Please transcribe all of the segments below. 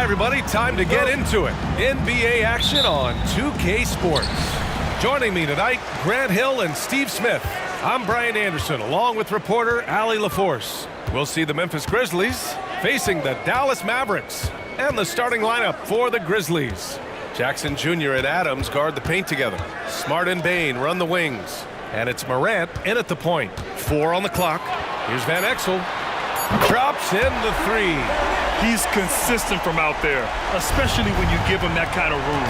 everybody, time to get into it. NBA action on 2K Sports. Joining me tonight, Grant Hill and Steve Smith. I'm Brian Anderson, along with reporter Allie LaForce. We'll see the Memphis Grizzlies facing the Dallas Mavericks and the starting lineup for the Grizzlies. Jackson Jr. and Adams guard the paint together. Smart and Bain run the wings. And it's Morant in at the point. 4 on the clock. Here's Van Exel. Drops in the 3. He's consistent from out there, especially when you give him that kind of room.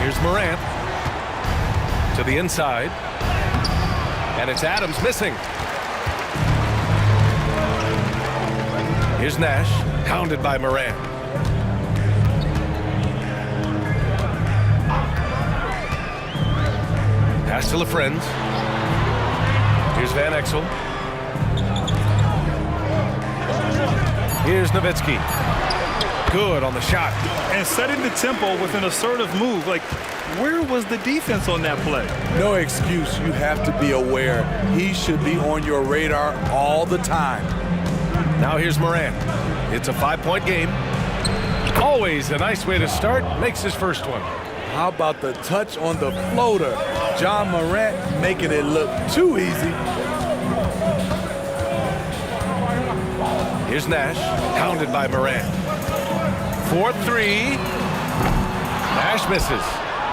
Here's Morant to the inside. And it's Adams missing. Here's Nash, hounded by Morant. Pass to LaFrentz. Here's Van Exel. Here's Nowitzki. Good on the shot. And setting the tempo with an assertive move. Like, where was the defense on that play? No excuse. You have to be aware. He should be on your radar all the time. Now here's Morant. It's a 5-point game. Always a nice way to start. Makes his first one. How about the touch on the floater? John Morant making it look too easy. Here's Nash, hounded by Morant. 4-3. Nash misses.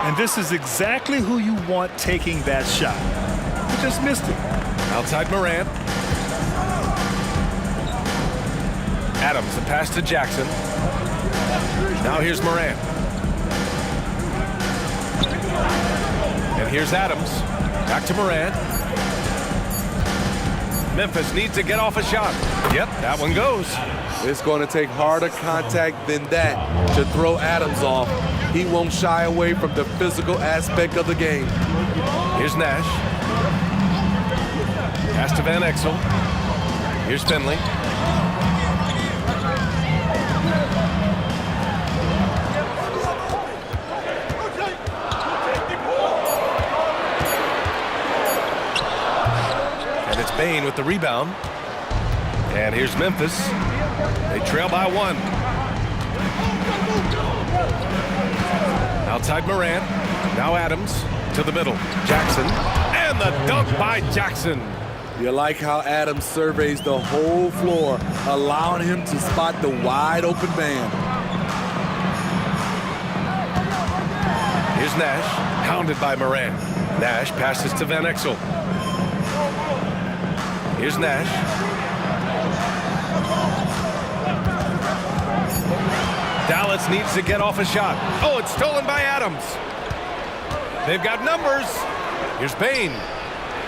And this is exactly who you want taking that shot. He just missed it. Outside Morant. Adams, the pass to Jackson. Now here's Morant. And here's Adams. Back to Morant. Memphis needs to get off a shot. Yep, that one goes. It's going to take harder contact than that to throw Adams off. He won't shy away from the physical aspect of the game. Here's Nash. Pass to Van Exel. Here's Finley. And it's Bain with the rebound. And here's Memphis. They trail by 1. Outside Morant. Now Adams to the middle. Jackson. And the dunk by Jackson. You like how Adams surveys the whole floor, allowing him to spot the wide open man. Here's Nash, hounded by Morant. Nash passes to Van Exel. Here's Nash. Dallas needs to get off a shot. Oh, it's stolen by Adams. They've got numbers. Here's Bain.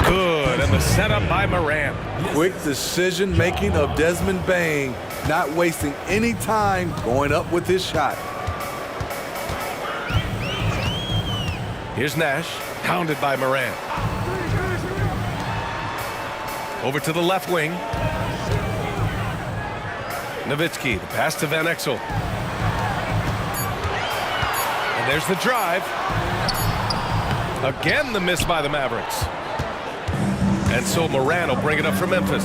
Good, and the setup by Morant. Quick decision-making of Desmond Bain, not wasting any time going up with his shot. Here's Nash, hounded by Morant. Over to the left wing. Nowitzki, the pass to Van Exel. And there's the drive. Again, the miss by the Mavericks. And so Morant will bring it up for Memphis.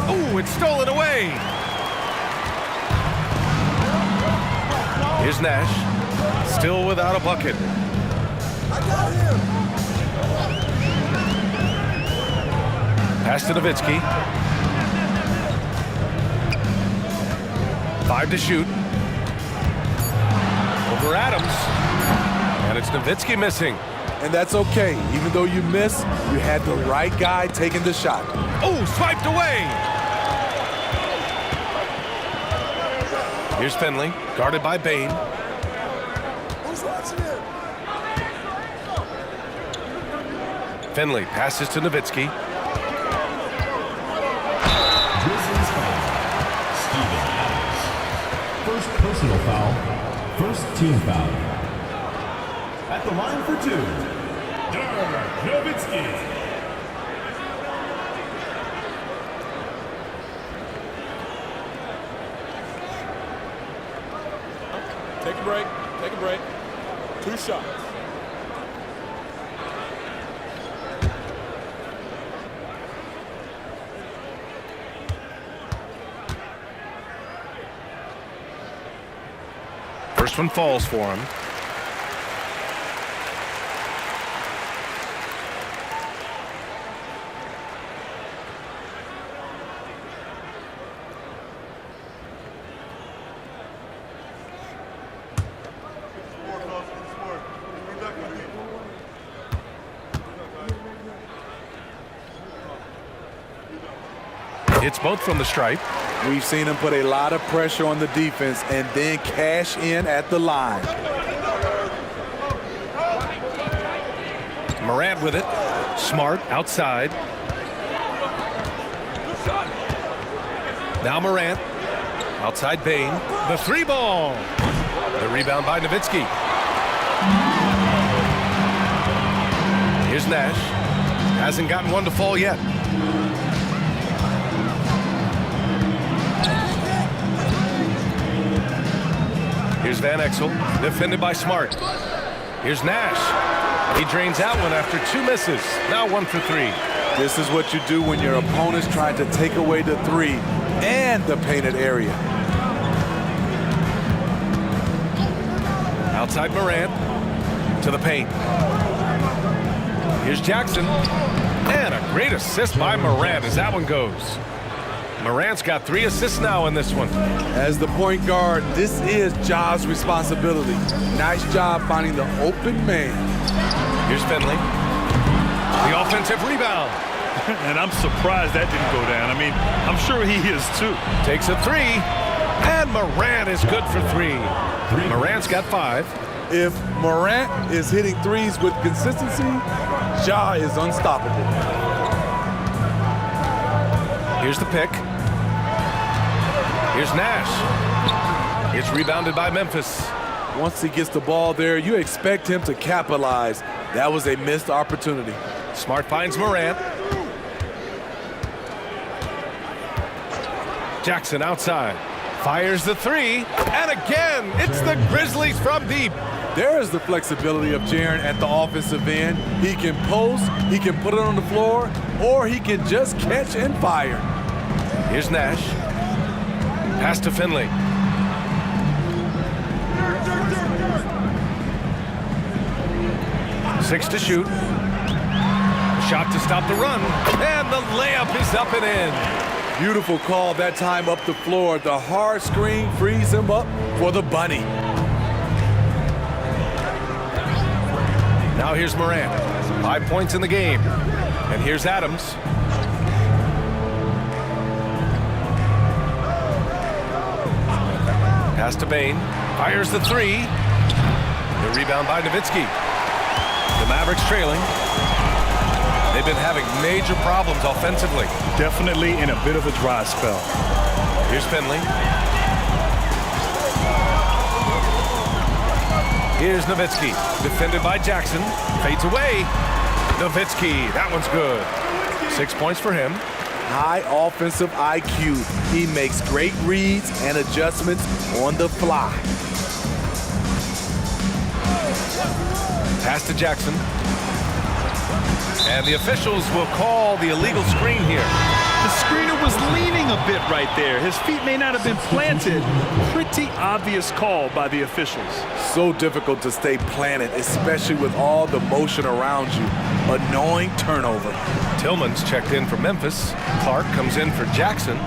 Oh, it's stolen away. Here's Nash, still without a bucket. I got him. Pass to Nowitzki. 5 to shoot. Over Adams. And it's Nowitzki missing. And that's okay. Even though you miss, you had the right guy taking the shot. Oh, swiped away. Here's Finley, guarded by Bain. Who's watching it? Finley passes to Nowitzki. Grizzlies foul. Steven Adams. First personal foul. First team foul. At the line for 2, Dirk Nowitzki. Take a break. Take a break. 2 shots. First one falls for him. Hits both from the stripe. We've seen him put a lot of pressure on the defense and then cash in at the line. Morant with it. Smart outside. Now Morant. Outside Bain. The three ball. The rebound by Nowitzki. Here's Nash. Hasn't gotten one to fall yet. Here's Van Exel, defended by Smart. Here's Nash. He drains out one after 2 misses. Now 1 for 3. This is what you do when your opponent's trying to take away the 3 and the painted area. Outside Morant to the paint. Here's Jackson. And a great assist by Morant as that one goes. Morant's got 3 assists now in this one. As the point guard, this is Ja's responsibility. Nice job finding the open man. Here's Finley. The offensive rebound. And I'm surprised that didn't go down. I mean, I'm sure he is too. Takes a 3. And Morant is good for 3. Morant's got 5. If Morant is hitting threes with consistency, Ja is unstoppable. Here's the pick. Here's Nash. It's rebounded by Memphis. Once he gets the ball there, you expect him to capitalize. That was a missed opportunity. Smart finds Morant. Jackson outside. Fires the 3. And again, it's the Grizzlies from deep. There is the flexibility of Jaren at the offensive end. He can post, he can put it on the floor, or he can just catch and fire. Here's Nash. Pass to Finley. Six to shoot. Shot to stop the run. And the layup is up and in. Beautiful call that time up the floor. The hard screen frees him up for the bunny. Now here's Morant. 5 points in the game. And here's Adams. Pass to Bain. Fires the 3. The rebound by Nowitzki. The Mavericks trailing. They've been having major problems offensively. Definitely in a bit of a dry spell. Here's Finley. Here's Nowitzki. Defended by Jackson. Fades away. Nowitzki. That one's good. 6 points for him. High offensive IQ. He makes great reads and adjustments on the fly. Pass to Jackson. And the officials will call the illegal screen here. The screener was leaning a bit right there. His feet may not have been planted. Pretty obvious call by the officials. So difficult to stay planted, especially with all the motion around you. Annoying turnover. Tillman's checked in for Memphis. Clark comes in for Jackson.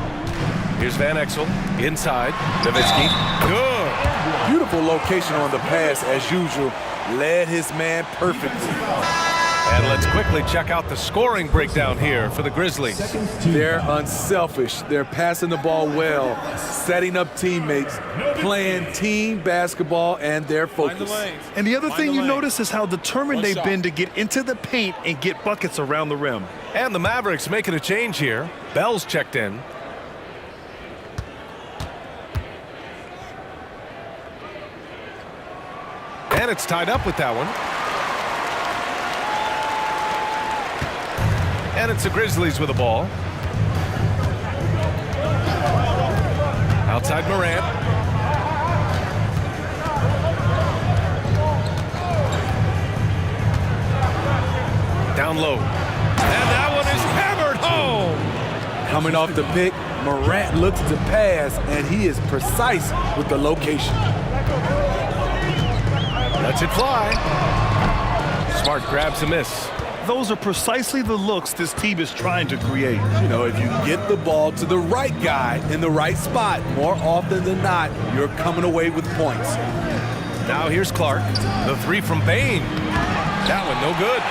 Here's Van Exel. Inside. Nowitzki. Good. Beautiful location on the pass as usual. Led his man perfectly. And let's quickly check out the scoring breakdown here for the Grizzlies. They're unselfish. They're passing the ball well, setting up teammates, playing team basketball, and they're focused. And the other thing you notice is how determined they've been to get into the paint and get buckets around the rim. And the Mavericks making a change here. Bell's checked in. And it's tied up with that one. And it's the Grizzlies with the ball. Outside Morant. Down low. And that one is hammered home. Coming off the pick, Morant looks to pass, and he is precise with the location. Lets it fly. Smart grabs a miss. Those are precisely the looks this team is trying to create. You know, if you get the ball to the right guy in the right spot, more often than not, you're coming away with points. Now here's Clark. The three from Bain. That one no good.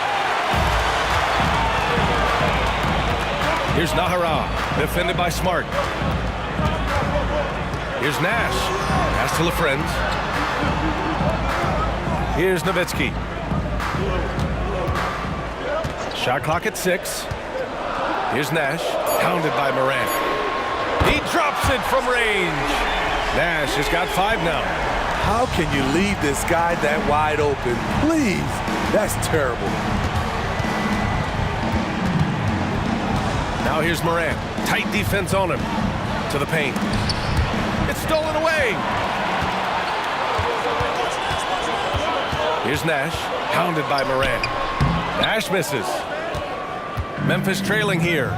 Here's Nahara, defended by Smart. Here's Nash. Pass to LaFrentz. Here's Nowitzki. Shot clock at 6. Here's Nash, hounded by Morant. He drops it from range. Nash has got 5 now. How can you leave this guy that wide open? Please, that's terrible. Now here's Morant. Tight defense on him. To the paint. It's stolen away. Here's Nash, hounded by Morant. Nash misses. Memphis trailing here.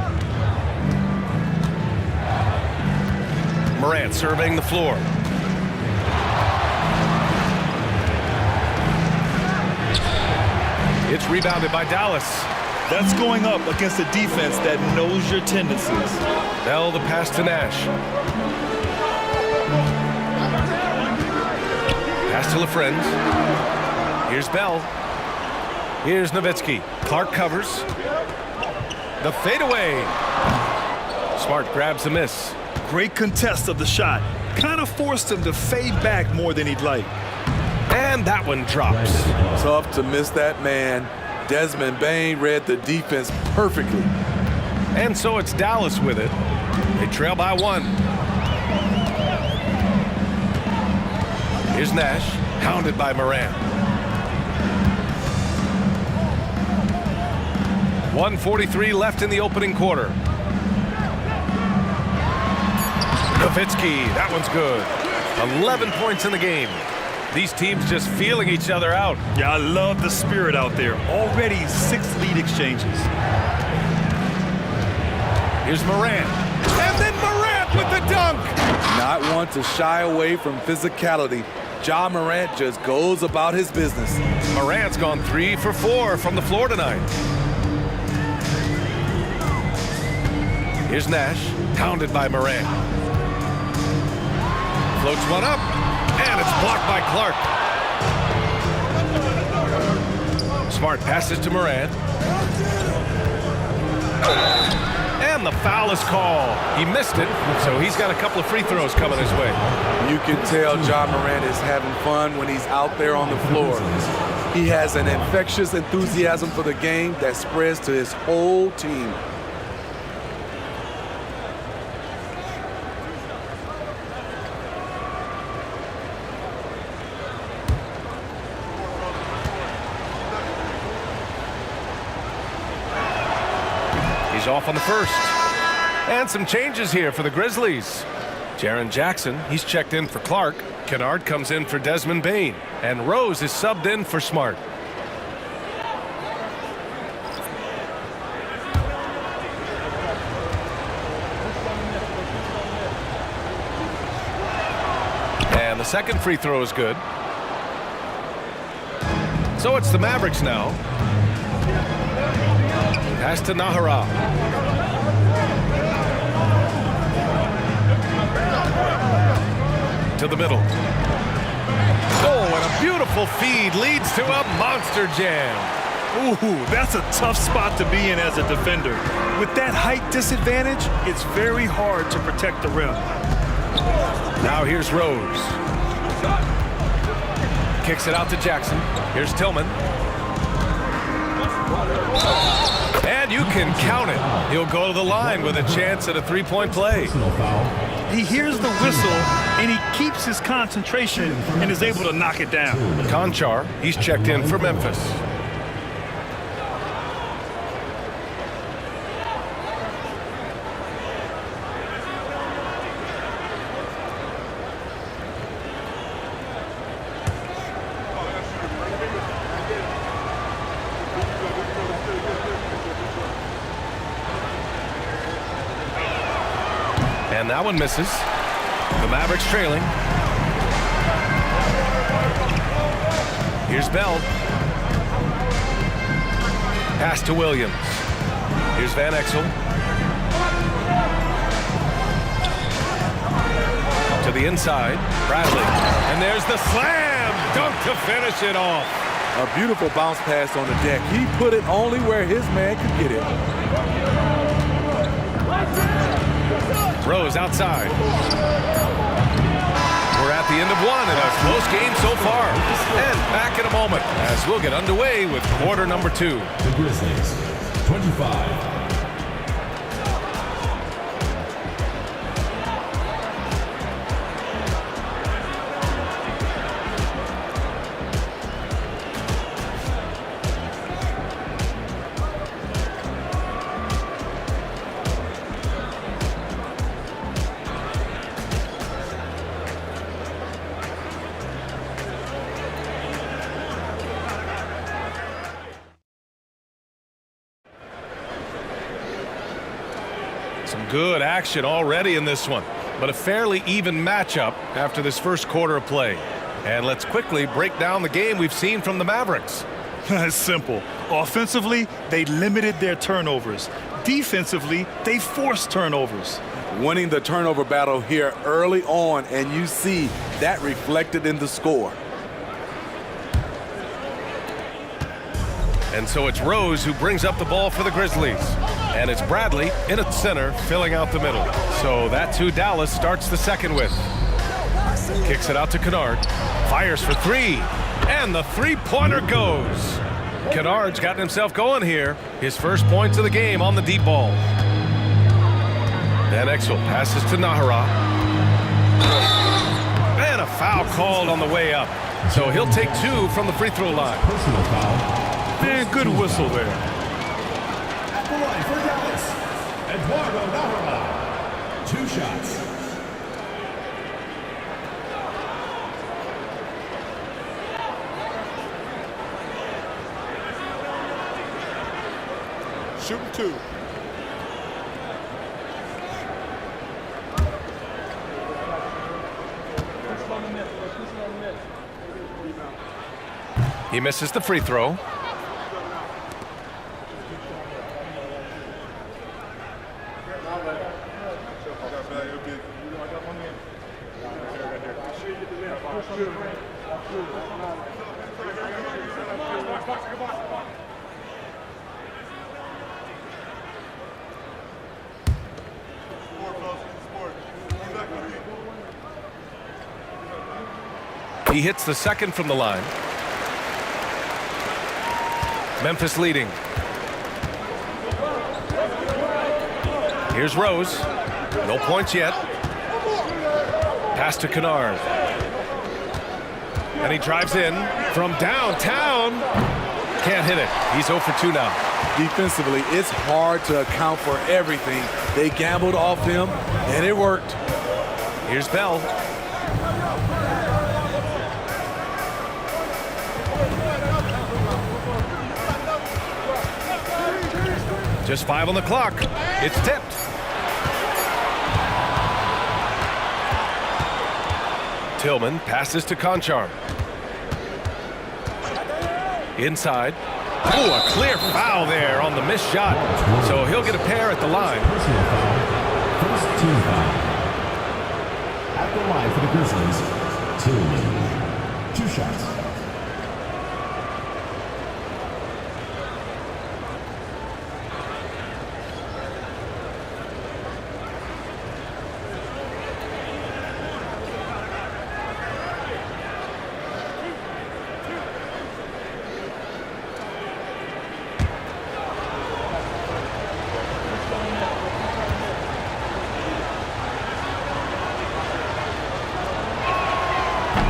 Morant surveying the floor. It's rebounded by Dallas. That's going up against a defense that knows your tendencies. Bell the pass to Nash. Pass to LaFrentz. Here's Bell. Here's Nowitzki. Clark covers. The fadeaway. Smart grabs a miss. Great contest of the shot. Kind of forced him to fade back more than he'd like. And that one drops. Tough to miss that man. Desmond Bain read the defense perfectly. And so it's Dallas with it. They trail by 1. Here's Nash, hounded by Morant. 1:43 left in the opening quarter. Nowitzki, that one's good. 11 points in the game. These teams just feeling each other out. Yeah, I love the spirit out there. Already 6 lead exchanges. Here's Morant. And then Morant with the dunk. Not one to shy away from physicality. Ja Morant just goes about his business. Morant's gone 3 for 4 from the floor tonight. Here's Nash, hounded by Morant. Floats one up, and it's blocked by Clark. Smart passes to Morant. And the foul is called. He missed it, so he's got a couple of free throws coming his way. You can tell Ja Morant is having fun when he's out there on the floor. He has an infectious enthusiasm for the game that spreads to his whole team. He's off on the first. And some changes here for the Grizzlies. Jaren Jackson, he's checked in for Clark. Kennard comes in for Desmond Bain. And Rose is subbed in for Smart. And the second free throw is good. So it's the Mavericks now. Pass to Nahara. To the middle. Oh, and a beautiful feed leads to a monster jam. Ooh, that's a tough spot to be in as a defender. With that height disadvantage, it's very hard to protect the rim. Now here's Rose. Kicks it out to Jackson. Here's Tillman. And you can count it. He'll go to the line with a chance at a three-point play. He hears the whistle, and he keeps his concentration and is able to knock it down. Conchar, he's checked in for Memphis. And that one misses. The Mavericks trailing. Here's Bell. Pass to Williams. Here's Van Exel. To the inside, Bradley. And there's the slam dunk to finish it off. A beautiful bounce pass on the deck. He put it only where his man could get it. Rose outside. We're at the end of one in a close game so far. And back in a moment as we'll get underway with quarter number 2. The Grizzlies, 25. Some good action already in this one, but a fairly even matchup after this first quarter of play. And let's quickly break down the game we've seen from the Mavericks. It's simple. Offensively, they limited their turnovers. Defensively, they forced turnovers. Winning the turnover battle here early on, and you see that reflected in the score. And so it's Rose who brings up the ball for the Grizzlies. And it's Bradley in at center, filling out the middle. So that's who Dallas starts the second with. Kicks it out to Kennard. Fires for 3. And the three-pointer goes. Kennard's gotten himself going here. His first points of the game on the deep ball. Van Exel passes to Nahara. And a foul called on the way up. So he'll take 2 from the free throw line. Personal foul. Man, good whistle there. At the line for Dallas, Eduardo Nahara. 2 shots. Shooting 2. He misses the free throw. He hits the second from the line. Memphis leading. Here's Rose. No points yet. Pass to Kennard. And he drives in from downtown. Can't hit it. He's 0 for 2 now. Defensively, it's hard to account for everything. They gambled off him, and it worked. Here's Bell. Just 5 on the clock. It's tipped. Tillman passes to Conchar. Inside. Oh, a clear foul there on the missed shot. So he'll get a pair at the line. Personal foul. First team foul. At the line for the Grizzlies, Tillman. 2 shots.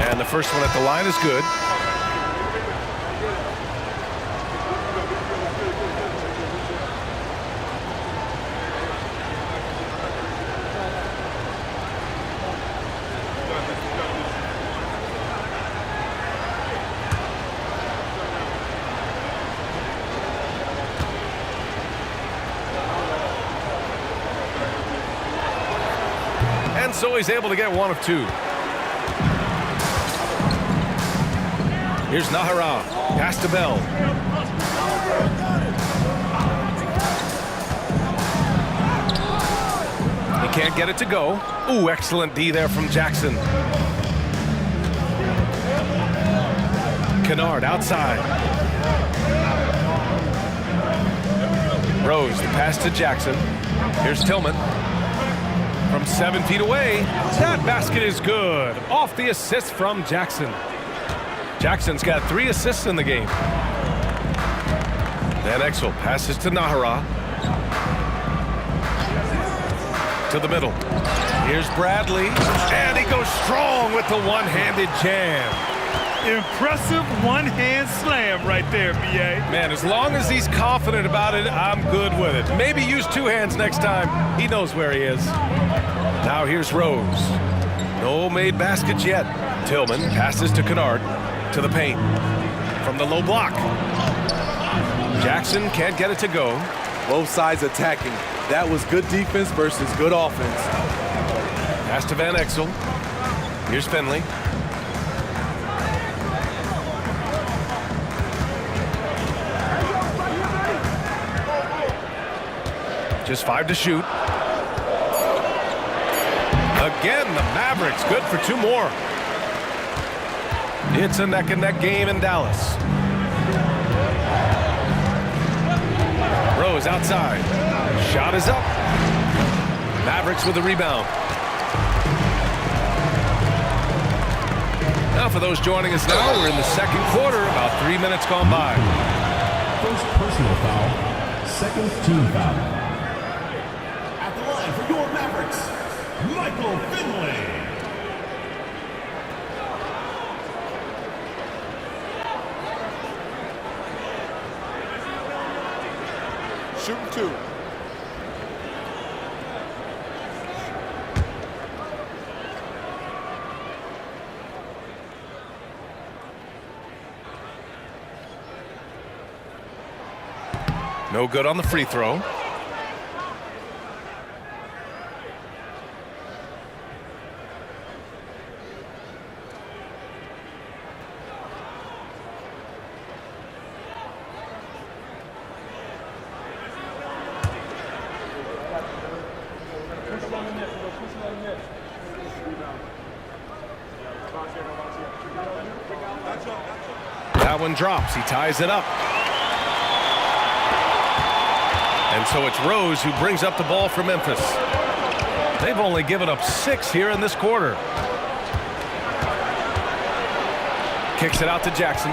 And the first one at the line is good. And so he's able to get 1 of 2. Here's Nahara. Pass to Bell. He can't get it to go. Ooh, excellent D there from Jackson. Kennard outside. Rose, the pass to Jackson. Here's Tillman. From 7 feet away, that basket is good. Off the assist from Jackson. Jackson's got 3 assists in the game. Van Exel passes to Nahara. To the middle. Here's Bradley. And he goes strong with the one-handed jam. Impressive one-hand slam right there, B.A. Man, as long as he's confident about it, I'm good with it. Maybe use 2 hands next time. He knows where he is. Now here's Rose. No made baskets yet. Tillman passes to Kennard. To the paint. From the low block. Jackson can't get it to go. Both sides attacking. That was good defense versus good offense. Pass to Van Exel. Here's Finley. Just 5 to shoot. Again, the Mavericks good for 2 more. It's a neck-and-neck game in Dallas. Rose outside. Shot is up. Mavericks with the rebound. Now for those joining us now, we're in the second quarter, about 3 minutes gone by. First personal foul, second team foul. At the line for your Mavericks, Michael Finley. Shooting 2. No good on the free throw. That one drops. He ties it up. And so it's Rose who brings up the ball for Memphis. They've only given up 6 here in this quarter. Kicks it out to Jackson.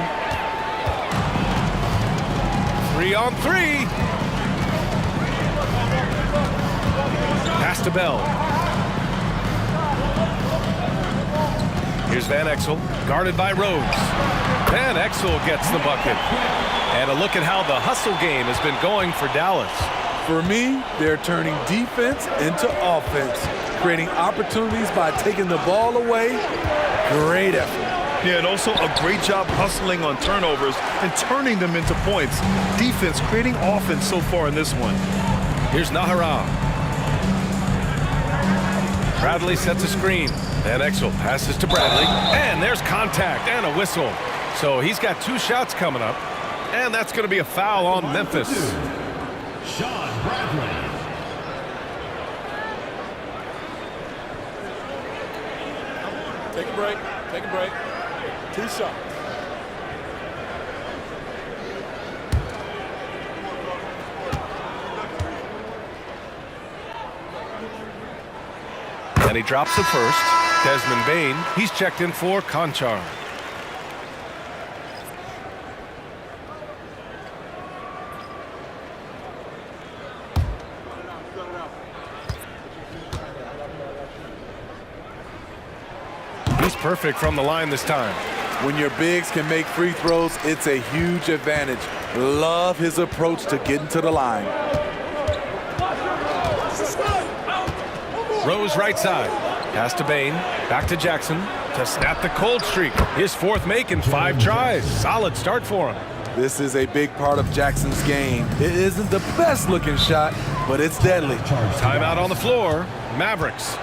3 on 3. Pass to Bell. Here's Van Exel, guarded by Rose. Van Exel gets the bucket. And a look at how the hustle game has been going for Dallas. For me, they're turning defense into offense, creating opportunities by taking the ball away. Great effort. Yeah, and also a great job hustling on turnovers and turning them into points. Defense creating offense so far in this one. Here's Nahara. Bradley sets a screen. Van Exel passes to Bradley. And there's contact and a whistle. So he's got 2 shots coming up. And that's going to be a foul on Memphis. Sean Bradley. Take a break. Take a break. 2 shots. And he drops the first. Desmond Bane, he's checked in for Conchar. He's perfect from the line this time. When your bigs can make free throws, it's a huge advantage. Love his approach to getting to the line. Rose right side. Pass to Bane. Back to Jackson to snap the cold streak. His 4th make in 5 tries. Solid start for him. This is a big part of Jackson's game. It isn't the best looking shot, but it's deadly. Timeout on the floor. Mavericks.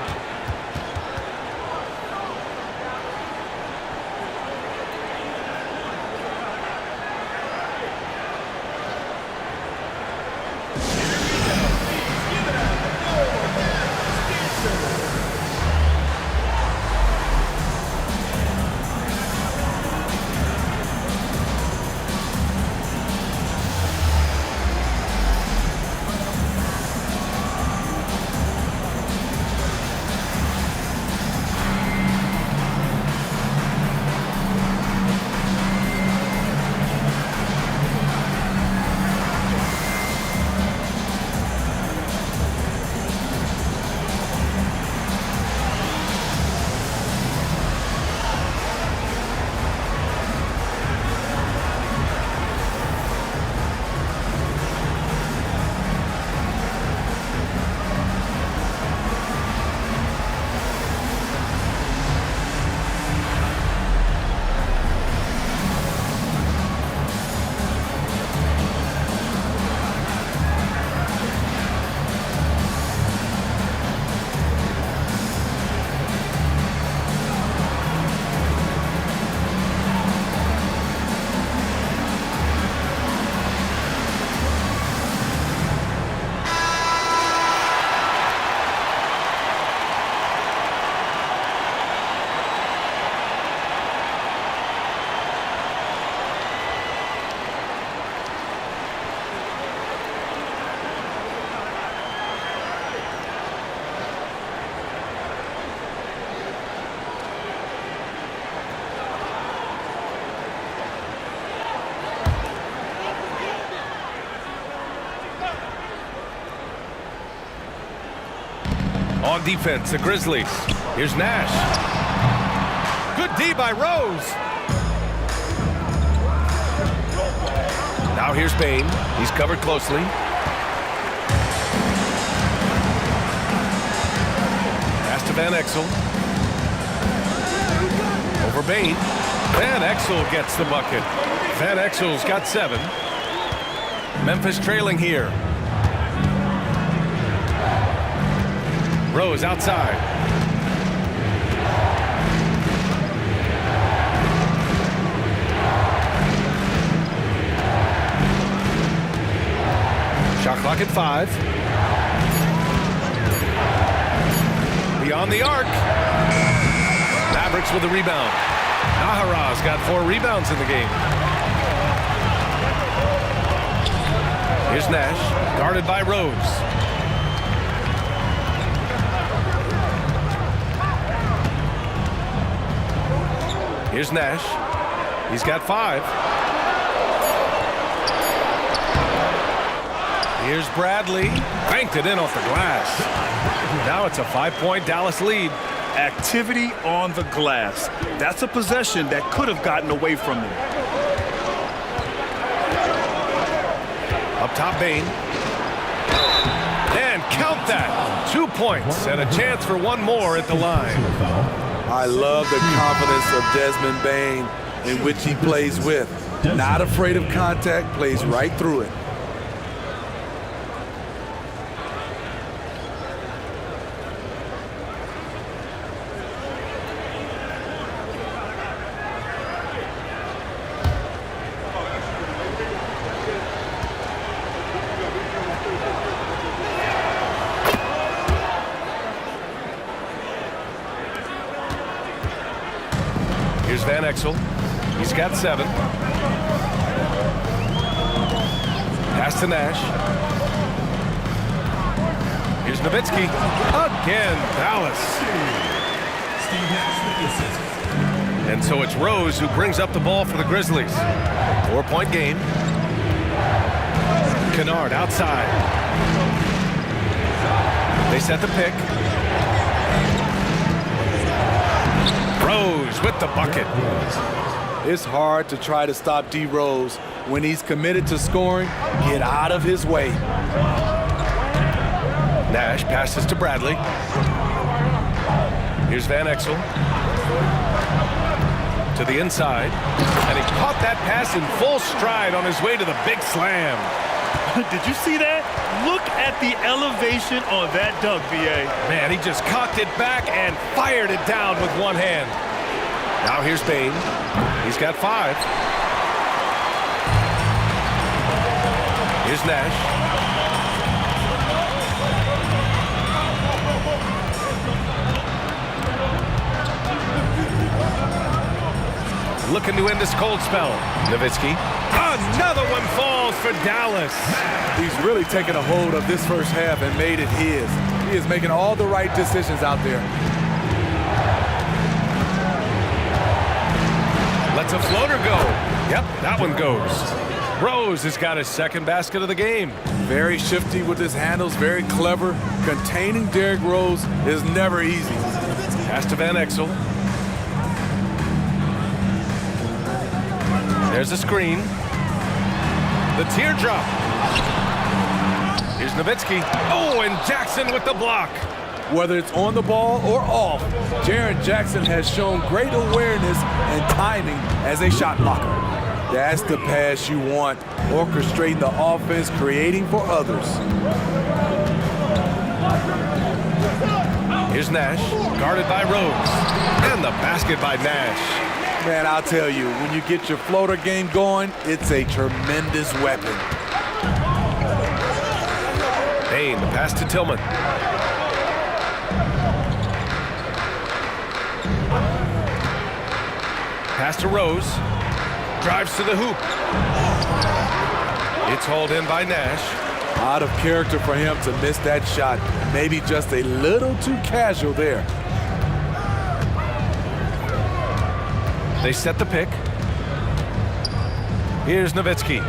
On defense, the Grizzlies. Here's Nash. Good D by Rose. Now here's Bain. He's covered closely. Pass to Van Exel. Over Bain. Van Exel gets the bucket. Van Exel's got 7. Memphis trailing here. Rose outside. Shot clock at 5. Beyond the arc. Mavericks with the rebound. Nahara's got 4 rebounds in the game. Here's Nash, guarded by Rose. Here's Nash. He's got 5. Here's Bradley. Banked it in off the glass. Now it's a 5-point Dallas lead. Activity on the glass. That's a possession that could have gotten away from them. Up top, Bain. And count that. 2 points and a chance for 1 more at the line. I love the confidence of Desmond Bain in which he plays with. Not afraid of contact, plays right through it. Here's Van Exel. He's got 7. Pass to Nash. Here's Nowitzki. Again, Dallas. And so it's Rose who brings up the ball for the Grizzlies. 4-point game. Kennard outside. They set the pick. Rose with the bucket. It's hard to try to stop D. Rose. When he's committed to scoring, get out of his way. Nash passes to Bradley. Here's Van Exel. To the inside. And he caught that pass in full stride on his way to the big slam. Did you see that? Look at the elevation on that dunk, VA. Man, he just cocked it back and fired it down with one hand. Now here's Bain. He's got 5. Here's Nash. Looking to end this cold spell. Nowitzki. Another one falls for Dallas. He's really taken a hold of this first half and made it his. He is making all the right decisions out there. Lets a floater go. Yep, that one goes. Rose has got his 2nd basket of the game. Very shifty with his handles, very clever. Containing Derrick Rose is never easy. Pass to Van Exel. There's a screen. The teardrop. Here's Nowitzki. Oh, and Jackson with the block. Whether it's on the ball or off, Jaren Jackson has shown great awareness and timing as a shot blocker. That's the pass you want, orchestrating the offense, creating for others. Here's Nash, guarded by Rose. And the basket by Nash. Man, I'll tell you, when you get your floater game going, it's a tremendous weapon. Bain, the pass to Tillman. Pass to Rose. Drives to the hoop. It's hauled in by Nash. Out of character for him to miss that shot. Maybe just a little too casual there. They set the pick. Here's Nowitzki.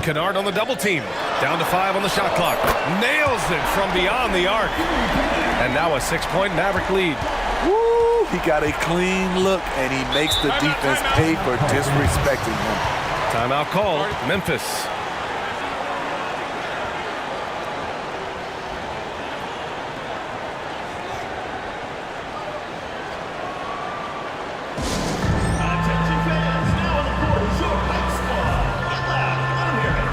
Kennard on the double team. Down to 5 on the shot clock. Nails it from beyond the arc. And now a 6-point Maverick lead. Woo! He got a clean look, and he makes the defense pay for disrespecting him. Timeout called. Memphis. Attention fans, now on the court is your hype squad. Get loud, let 'em hear it.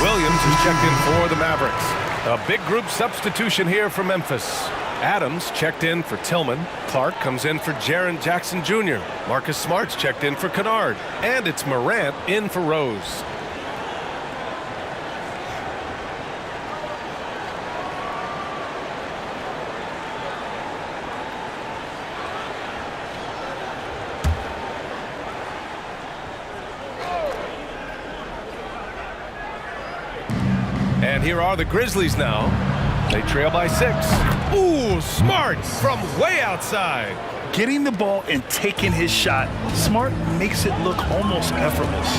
Williams is checked in for the Mavericks. A big group substitution here for Memphis. Adams checked in for Tillman. Clark comes in for Jaren Jackson Jr. Marcus Smart's checked in for Kennard. And it's Morant in for Rose. And here are the Grizzlies now. They trail by 6. Ooh, Smart from way outside. Getting the ball and taking his shot, Smart makes it look almost effortless.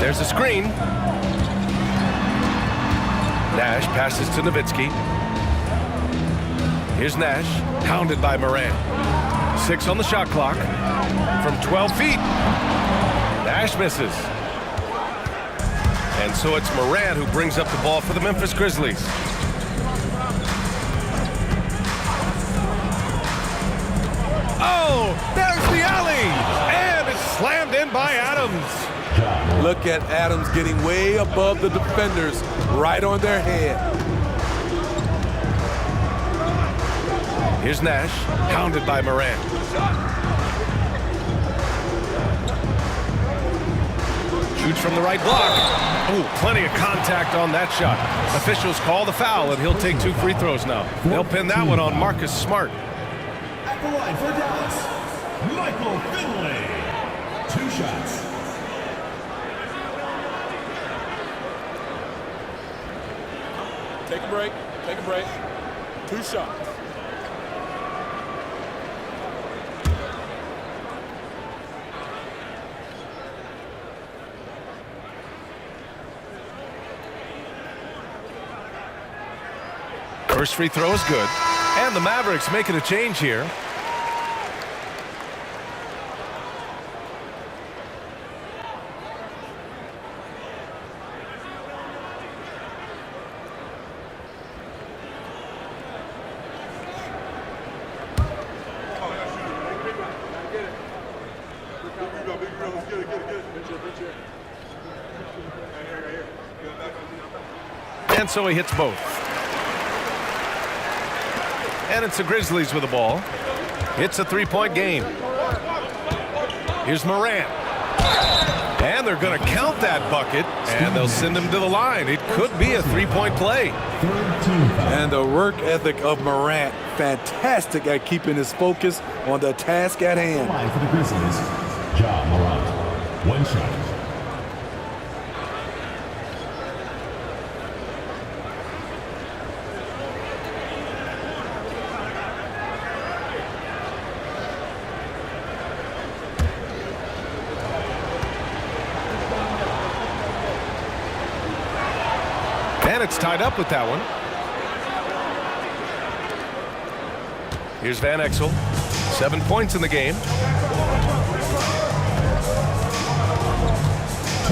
There's a screen. Nash passes to Nowitzki. Here's Nash, hounded by Morant. 6 on the shot clock. From 12 feet. Nash misses. And so it's Morant who brings up the ball for the Memphis Grizzlies. Oh, there's the alley! And it's slammed in by Adams. Look at Adams getting way above the defenders, right on their head. Here's Nash, hounded by Morant. Shoots from the right block. Oh, plenty of contact on that shot. Officials call the foul, and he'll take 2 free throws now. They'll pin that one on Marcus Smart. At the line for Dallas, Michael Finley. 2 shots. Take a break. Take a break. 2 shots. First free throw is good. And the Mavericks making a change here. And so he hits both. And it's the Grizzlies with the ball. It's a 3-point game. Here's Morant. And they're going to count that bucket, and they'll send him to the line. It could be a 3-point play. And the work ethic of Morant, fantastic at keeping his focus on the task at hand. Line for the Grizzlies, Morant. 1 shot. And it's tied up with that one. Here's Van Exel. 7 points in the game. 2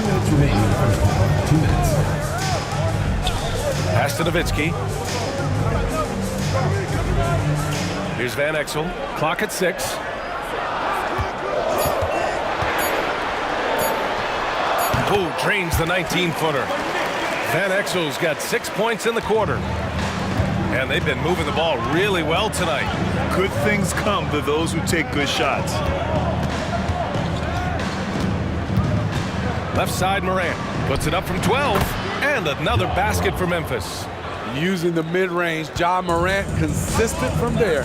minutes remaining in the first quarter. 2 minutes. Pass to Nowitzki. Here's Van Exel. Clock at 6. Ooh, drains the 19-footer. Van Exel's got 6 points in the quarter. And they've been moving the ball really well tonight. Good things come to those who take good shots. Left side, Morant puts it up from 12. And another basket for Memphis. Using the mid-range, Ja Morant consistent from there.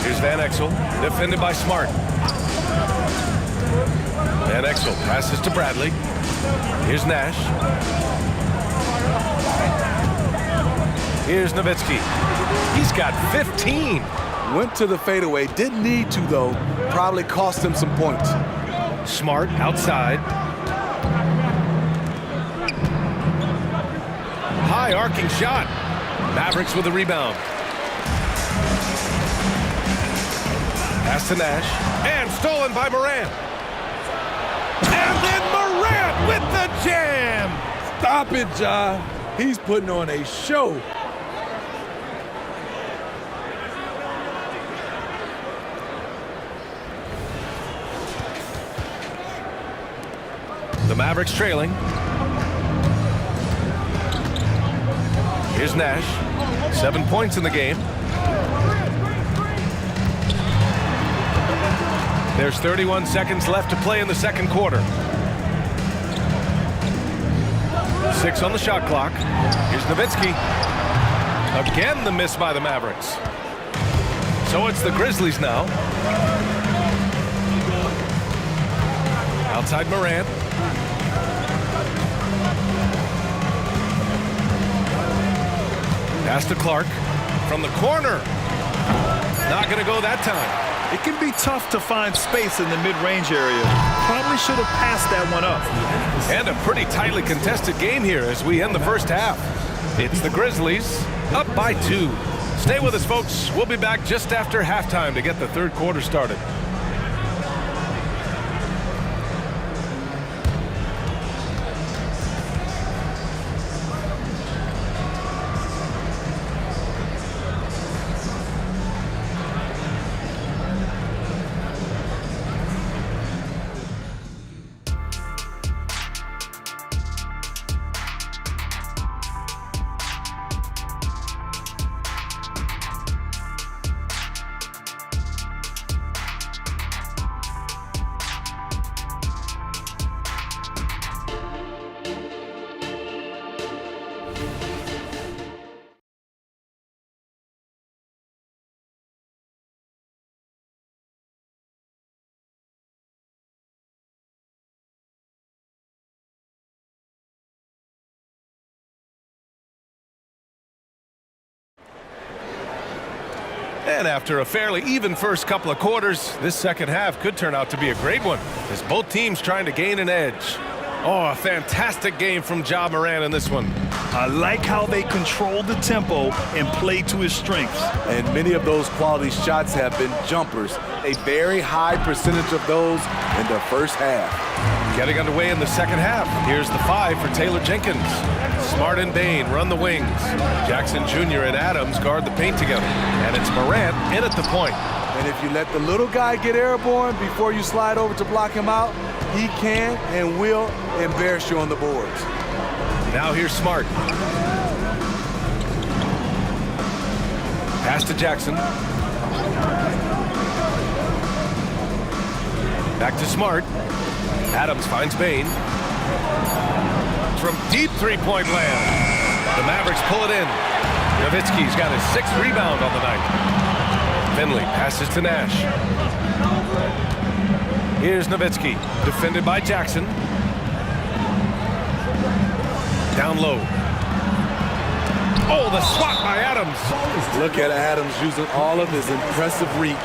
Here's Van Exel, defended by Smart. Van Exel passes to Bradley. Here's Nash. Here's Nowitzki. He's got 15. Went to the fadeaway, didn't need to though. Probably cost him some points. Smart outside. High arcing shot. Mavericks with a rebound. Pass to Nash. And stolen by Morant. And then Morant with the jam. Stop it, Ja. He's putting on a show. The Mavericks trailing. Here's Nash. 7 points in the game. There's 31 seconds left to play in the second quarter. 6 on the shot clock. Here's Nowitzki. Again, the miss by the Mavericks. So it's the Grizzlies now. Outside Morant. Pass to Clark from the corner. Not going to go that time. It can be tough to find space in the mid-range area. Probably should have passed that one up. And a pretty tightly contested game here as we end the first half. It's the Grizzlies up by 2. Stay with us, folks. We'll be back just after halftime to get the third quarter started. And after a fairly even first couple of quarters, this second half could turn out to be a great one as both teams trying to gain an edge. Oh, a fantastic game from Ja Morant in this one. I like how they control the tempo and play to his strengths. And many of those quality shots have been jumpers. A very high percentage of those in the first half. Getting underway in the second half. Here's the 5 for Taylor Jenkins. Smart and Bain run the wings. Jackson Jr. and Adams guard the paint together. And it's Morant in at the point. And if you let the little guy get airborne before you slide over to block him out, he can and will embarrass you on the boards. Now here's Smart. Pass to Jackson. Back to Smart. Adams finds Bain. From deep three-point land. The Mavericks pull it in. Nowitzki's got his 6th rebound on the night. Finley passes to Nash. Here's Nowitzki, defended by Jackson. Down low. Oh, the swat by Adams. Look at Adams using all of his impressive reach,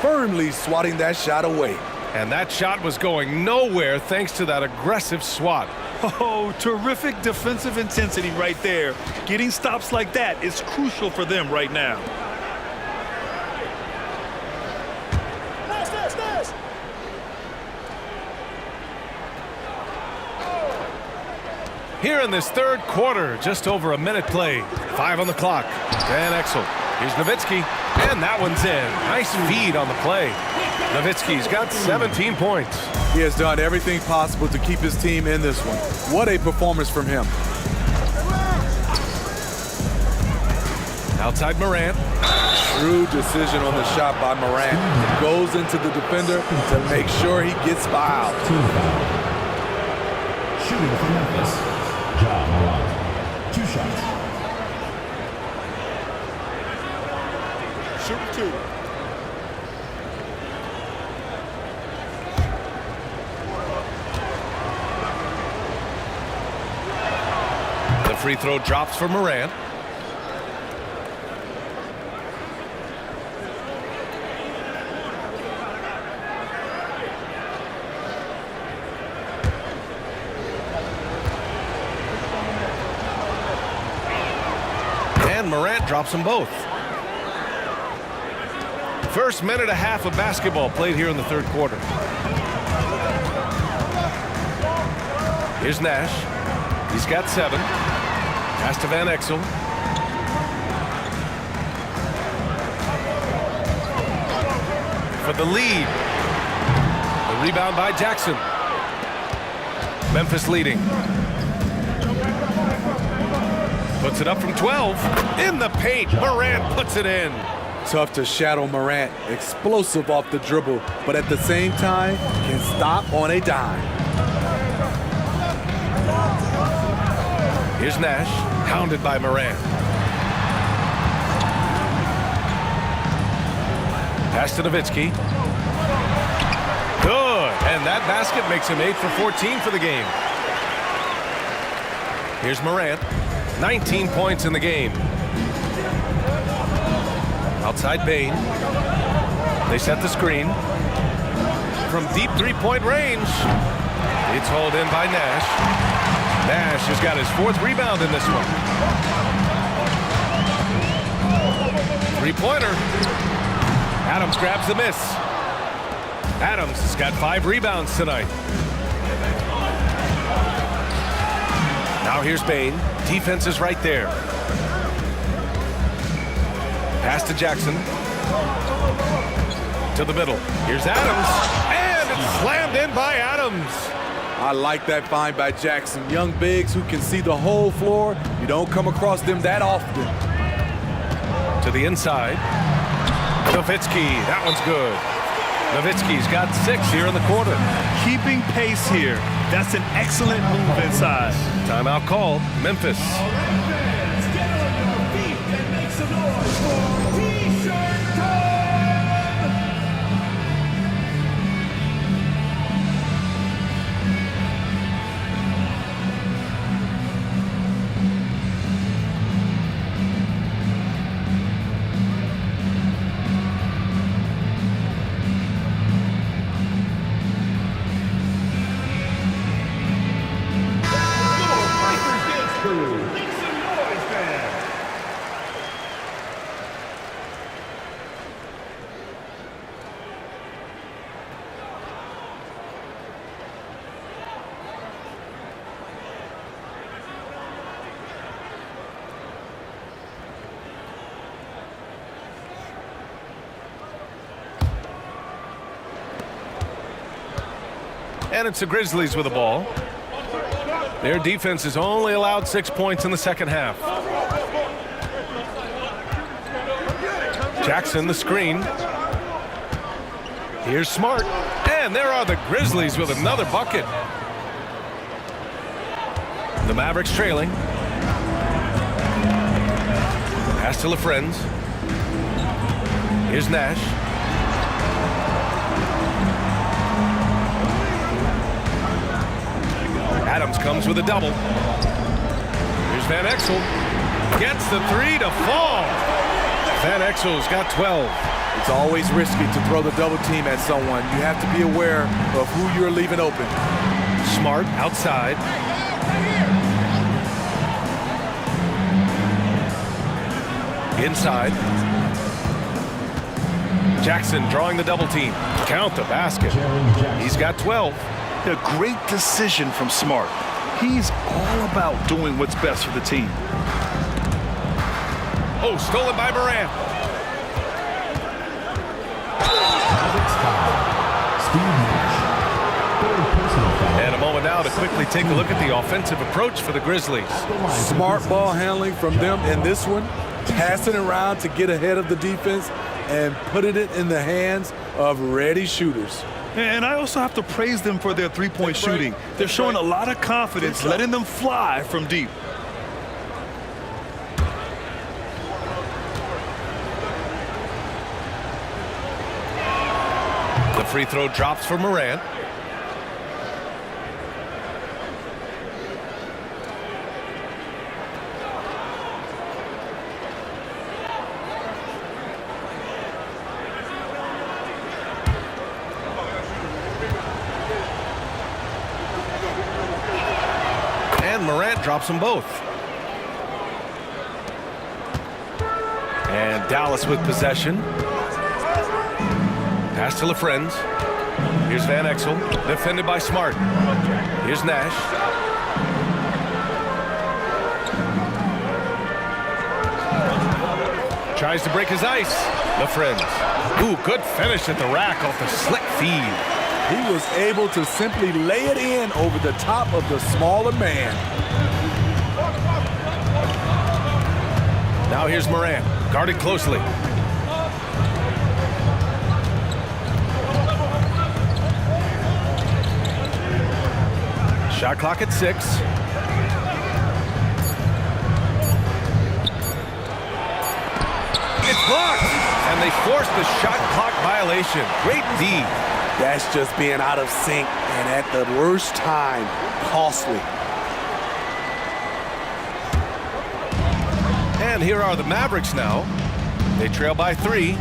firmly swatting that shot away. And that shot was going nowhere thanks to that aggressive swat. Oh, terrific defensive intensity right there. Getting stops like that is crucial for them right now. Nice. Here in this third quarter, just over a minute played. 5 on the clock. Van Exel. Here's Nowitzki, and that one's in. Nice feed on the play. Nowitzki's got 17 points. He has done everything possible to keep his team in this one. What a performance from him. Outside Morant. Shrewd decision on the shot by Morant. Goes into the defender to make sure he gets fouled. Team foul. Shooting for Memphis, Zrow. 2 shots. Shoot 2. The free throw drops for Morant. And Morant drops them both. First minute and a half of basketball played here in the third quarter. Here's Nash. He's got 7. Pass to Van Exel. For the lead. The rebound by Jackson. Memphis leading. Puts it up from 12. In the paint. Morant puts it in. Tough to shadow Morant. Explosive off the dribble, but at the same time, can stop on a dime. Here's Nash, hounded by Morant. Pass to Nowitzki. Good, and that basket makes him 8 for 14 for the game. Here's Morant, 19 points in the game. Outside Bain. They set the screen. From deep three-point range. It's hauled in by Nash. Nash has got his 4th rebound in this one. Three-pointer. Adams grabs the miss. Adams has got 5 rebounds tonight. Now here's Bain. Defense is right there. Pass to Jackson. To the middle. Here's Adams. And it's slammed in by Adams. I like that find by Jackson. Young bigs who can see the whole floor. You don't come across them that often. To the inside. Nowitzki. That one's good. Nowitzki's got 6 here in the quarter. Keeping pace here. That's an excellent move inside. Timeout called. Memphis. And it's the Grizzlies with the ball. Their defense has only allowed 6 points in the second half. Jackson, the screen. Here's Smart. And there are the Grizzlies with another bucket. The Mavericks trailing. Pass to LaFrenz. Here's Nash. Adams comes with a double. Here's Van Exel. Gets the 3 to fall. Van Exel's got 12. It's always risky to throw the double team at someone. You have to be aware of who you're leaving open. Smart outside. Inside. Jackson drawing the double team. Count the basket. He's got 12. A great decision from Smart. He's all about doing what's best for the team. Oh, stolen by Morant. And a moment now to quickly take a look at the offensive approach for the Grizzlies. Smart ball handling from them in this one. Passing around to get ahead of the defense and putting it in the hands of ready shooters. And I also have to praise them for their three-point shooting. They're showing a lot of confidence, letting them fly from deep. The free throw drops for Morant. And Morant drops them both. And Dallas with possession. Pass to LaFrentz. Here's Van Exel, defended by Smart. Here's Nash. Tries to break his ice. LaFrentz. Ooh, good finish at the rack off the slick feed. He was able to simply lay it in over the top of the smaller man. Now here's Morant, guarded closely. Shot clock at 6. It's blocked, and they forced the shot clock violation. Great D. That's just being out of sync and at the worst time, costly. And here are the Mavericks now. They trail by 3.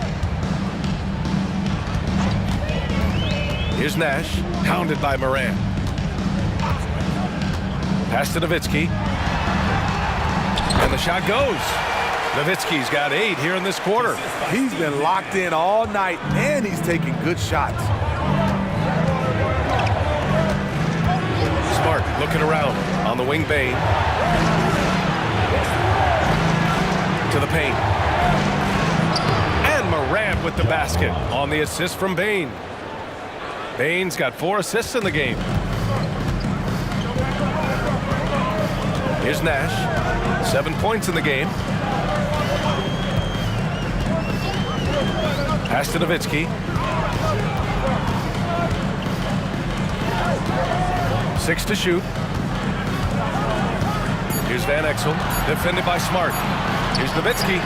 Here's Nash, hounded by Morant. Pass to Nowitzki. And the shot goes. Nowitzki's got 8 here in this quarter. He's been locked in all night, and he's taking good shots. Smart looking around on the wing. Bane to the paint. And Morant with the basket on the assist from Bane. Bane's got 4 assists in the game. Here's Nash, 7 points in the game. Pass to Nowitzki. 6 to shoot. Here's Van Exel, defended by Smart. Here's Nowitzki.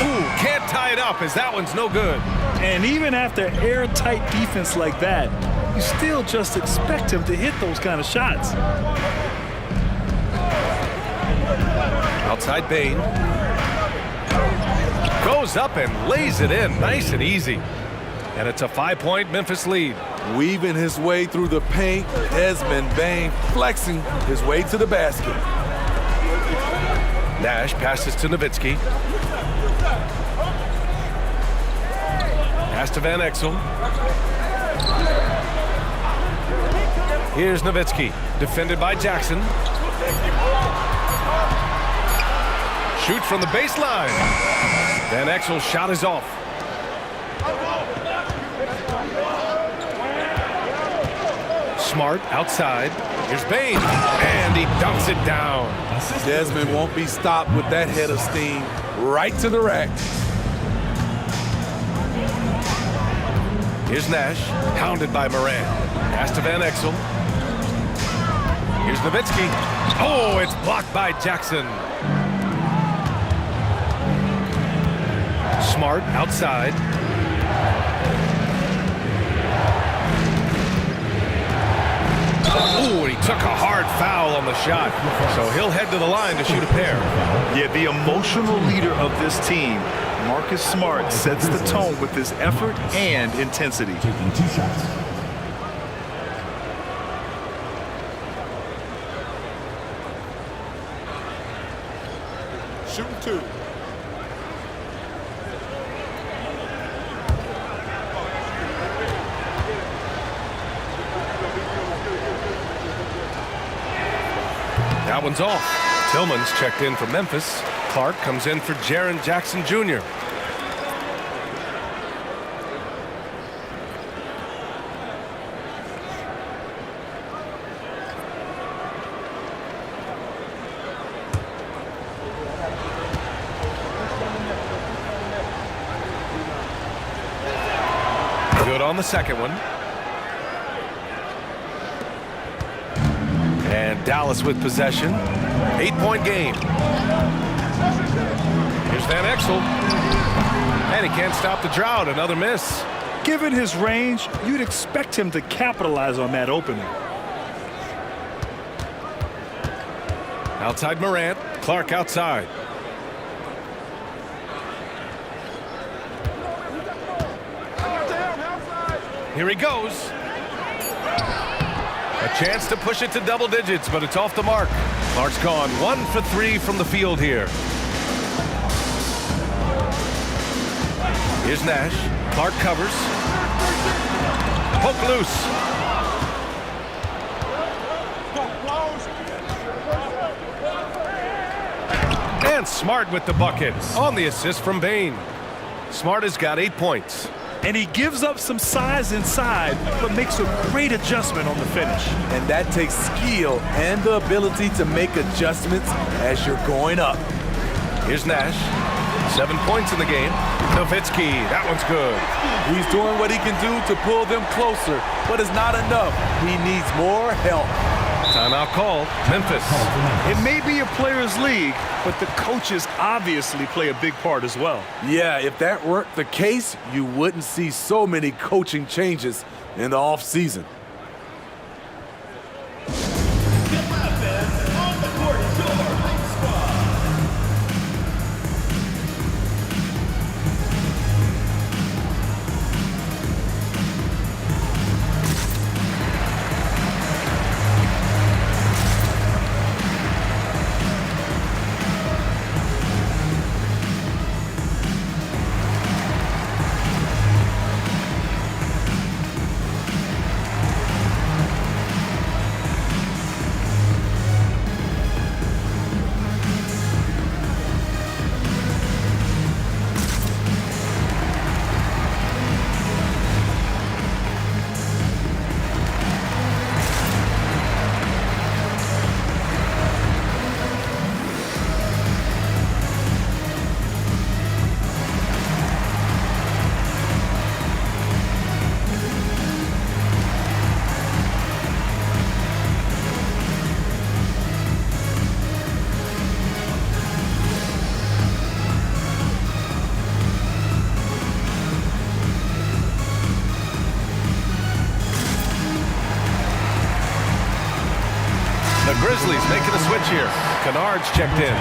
Ooh, can't tie it up as that one's no good. And even after airtight defense like that, you still just expect him to hit those kind of shots. Outside Bane. Goes up and lays it in nice and easy. And it's a 5-point Memphis lead. Weaving his way through the paint, Desmond Bane flexing his way to the basket. Nash passes to Nowitzki. Pass to Van Exel. Here's Nowitzki, defended by Jackson. Shoot from the baseline. Van Exel's shot is off. Smart outside. Here's Bane, and he dunks it down. Desmond won't be stopped with that head of steam. Right to the rack. Here's Nash, hounded by Morant. Pass to Van Exel. Here's Nowitzki. Oh, it's blocked by Jackson. Smart outside. Ooh, and he took a hard foul on the shot. So he'll head to the line to shoot a pair. Yeah, the emotional leader of this team, Marcus Smart, sets the tone with his effort and intensity. Taking 2 shots. Shooting 2. That one's off. Tillman's checked in for Memphis. Clark comes in for Jaren Jackson Jr. Good on the second one. And Dallas with possession. 8-point game. Here's Van Exel. And he can't stop the drought. Another miss. Given his range, you'd expect him to capitalize on that opening. Outside Morant. Clark outside. Here he goes. A chance to push it to double digits, but it's off the mark. Clark's gone 1 for 3 from the field here. Here's Nash. Clark covers. Poke loose. And Smart with the bucket on the assist from Bane. Smart has got 8 points. And he gives up some size inside, but makes a great adjustment on the finish. And that takes skill and the ability to make adjustments as you're going up. Here's Nash. 7 points in the game. Nowitzki, that one's good. He's doing what he can do to pull them closer, but it's not enough. He needs more help. Timeout called. Memphis. It may be a players' league, but the coaches obviously play a big part as well. Yeah, if that weren't the case, you wouldn't see so many coaching changes in the offseason. The Grizzlies making a switch here. Kennard's checked in.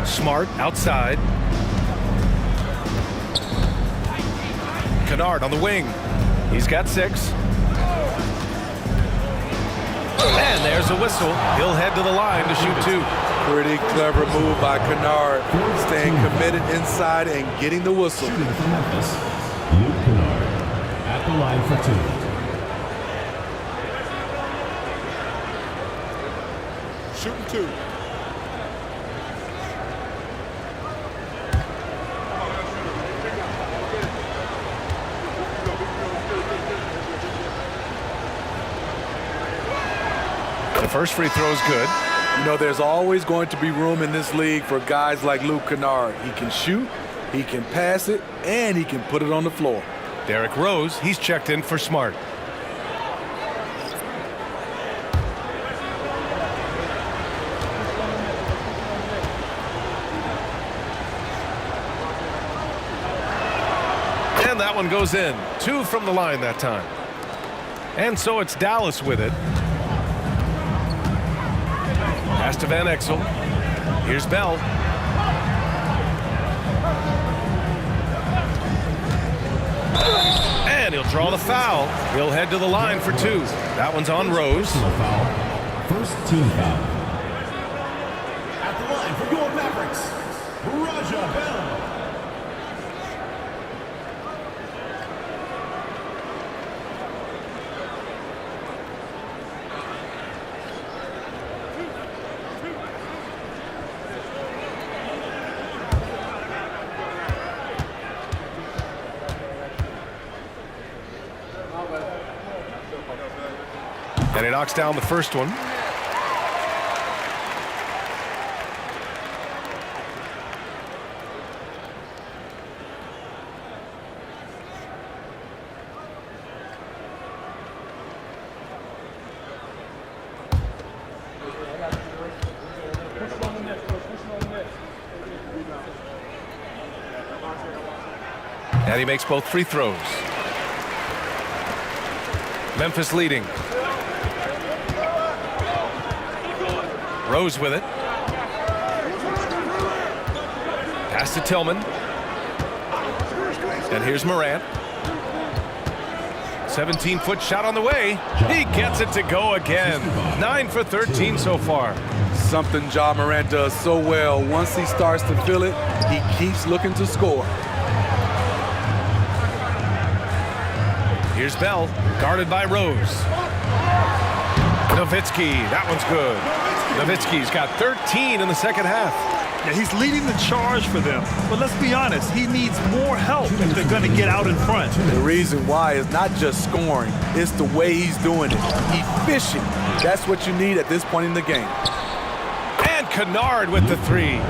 Smart outside. Kennard on the wing. He's got 6. And there's a whistle. He'll head to the line to shoot 2. Pretty clever move by Kennard, staying committed inside and getting the whistle. Shooting for Memphis, Luke Kennard at the line for 2. Shooting 2. The first free throw is good. You know, there's always going to be room in this league for guys like Luke Kennard. He can shoot, he can pass it, and he can put it on the floor. Derrick Rose, he's checked in for Smart. And that one goes in. 2 from the line that time. And so it's Dallas with it. Pass to Van Exel. Here's Bell. And he'll draw the foul. He'll head to the line for 2. That one's on Rose. First team foul. At the line for your Mavericks, Bell. And he knocks down the first one. And he makes both free throws. Memphis leading. Rose with it. Pass to Tillman. And here's Morant. 17-foot shot on the way. He gets it to go again. 9 for 13 so far. Something Ja Morant does so well. Once he starts to feel it, he keeps looking to score. Here's Bell, guarded by Rose. Nowitzki, that one's good. Nowitzki's got 13 in the second half. Yeah, he's leading the charge for them. But let's be honest, he needs more help if they're going to get out in front. The reason why is not just scoring, it's the way he's doing it. Efficient. That's what you need at this point in the game. And Kennard with the 3.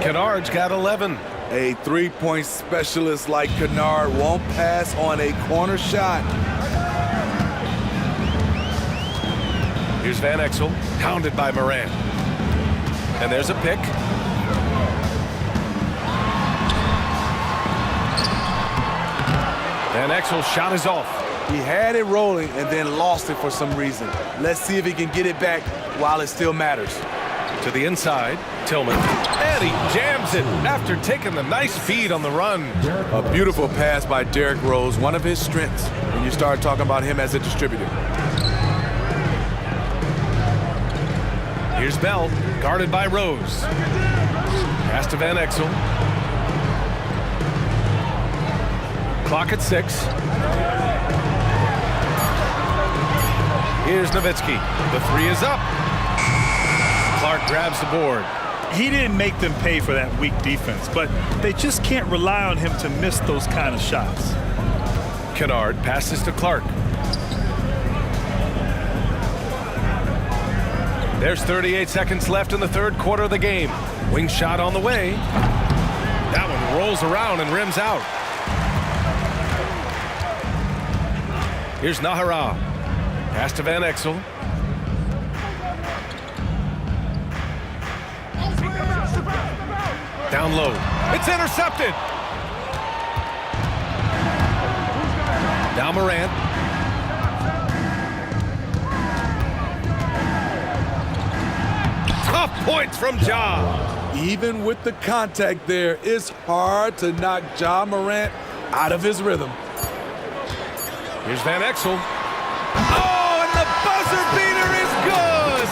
Kennard's got 11. A three-point specialist like Kennard won't pass on a corner shot. Here's Van Exel, hounded by Morant. And there's a pick. Van Exel's shot is off. He had it rolling and then lost it for some reason. Let's see if he can get it back while it still matters. To the inside, Tillman. And he jams it after taking the nice feed on the run. A beautiful pass by Derrick Rose, one of his strengths when you start talking about him as a distributor. Here's Bell, guarded by Rose. Pass to Van Exel. Clock at 6. Here's Nowitzki. The 3 is up. Clark grabs the board. He didn't make them pay for that weak defense, but they just can't rely on him to miss those kind of shots. Kennard passes to Clark. There's 38 seconds left in the third quarter of the game. Wing shot on the way. That one rolls around and rims out. Here's Nahara. Pass to Van Exel. Down low. It's intercepted. Now Morant. Tough points from Ja. Even with the contact there, it's hard to knock Ja Morant out of his rhythm. Here's Van Exel. Oh, and the buzzer beater is good.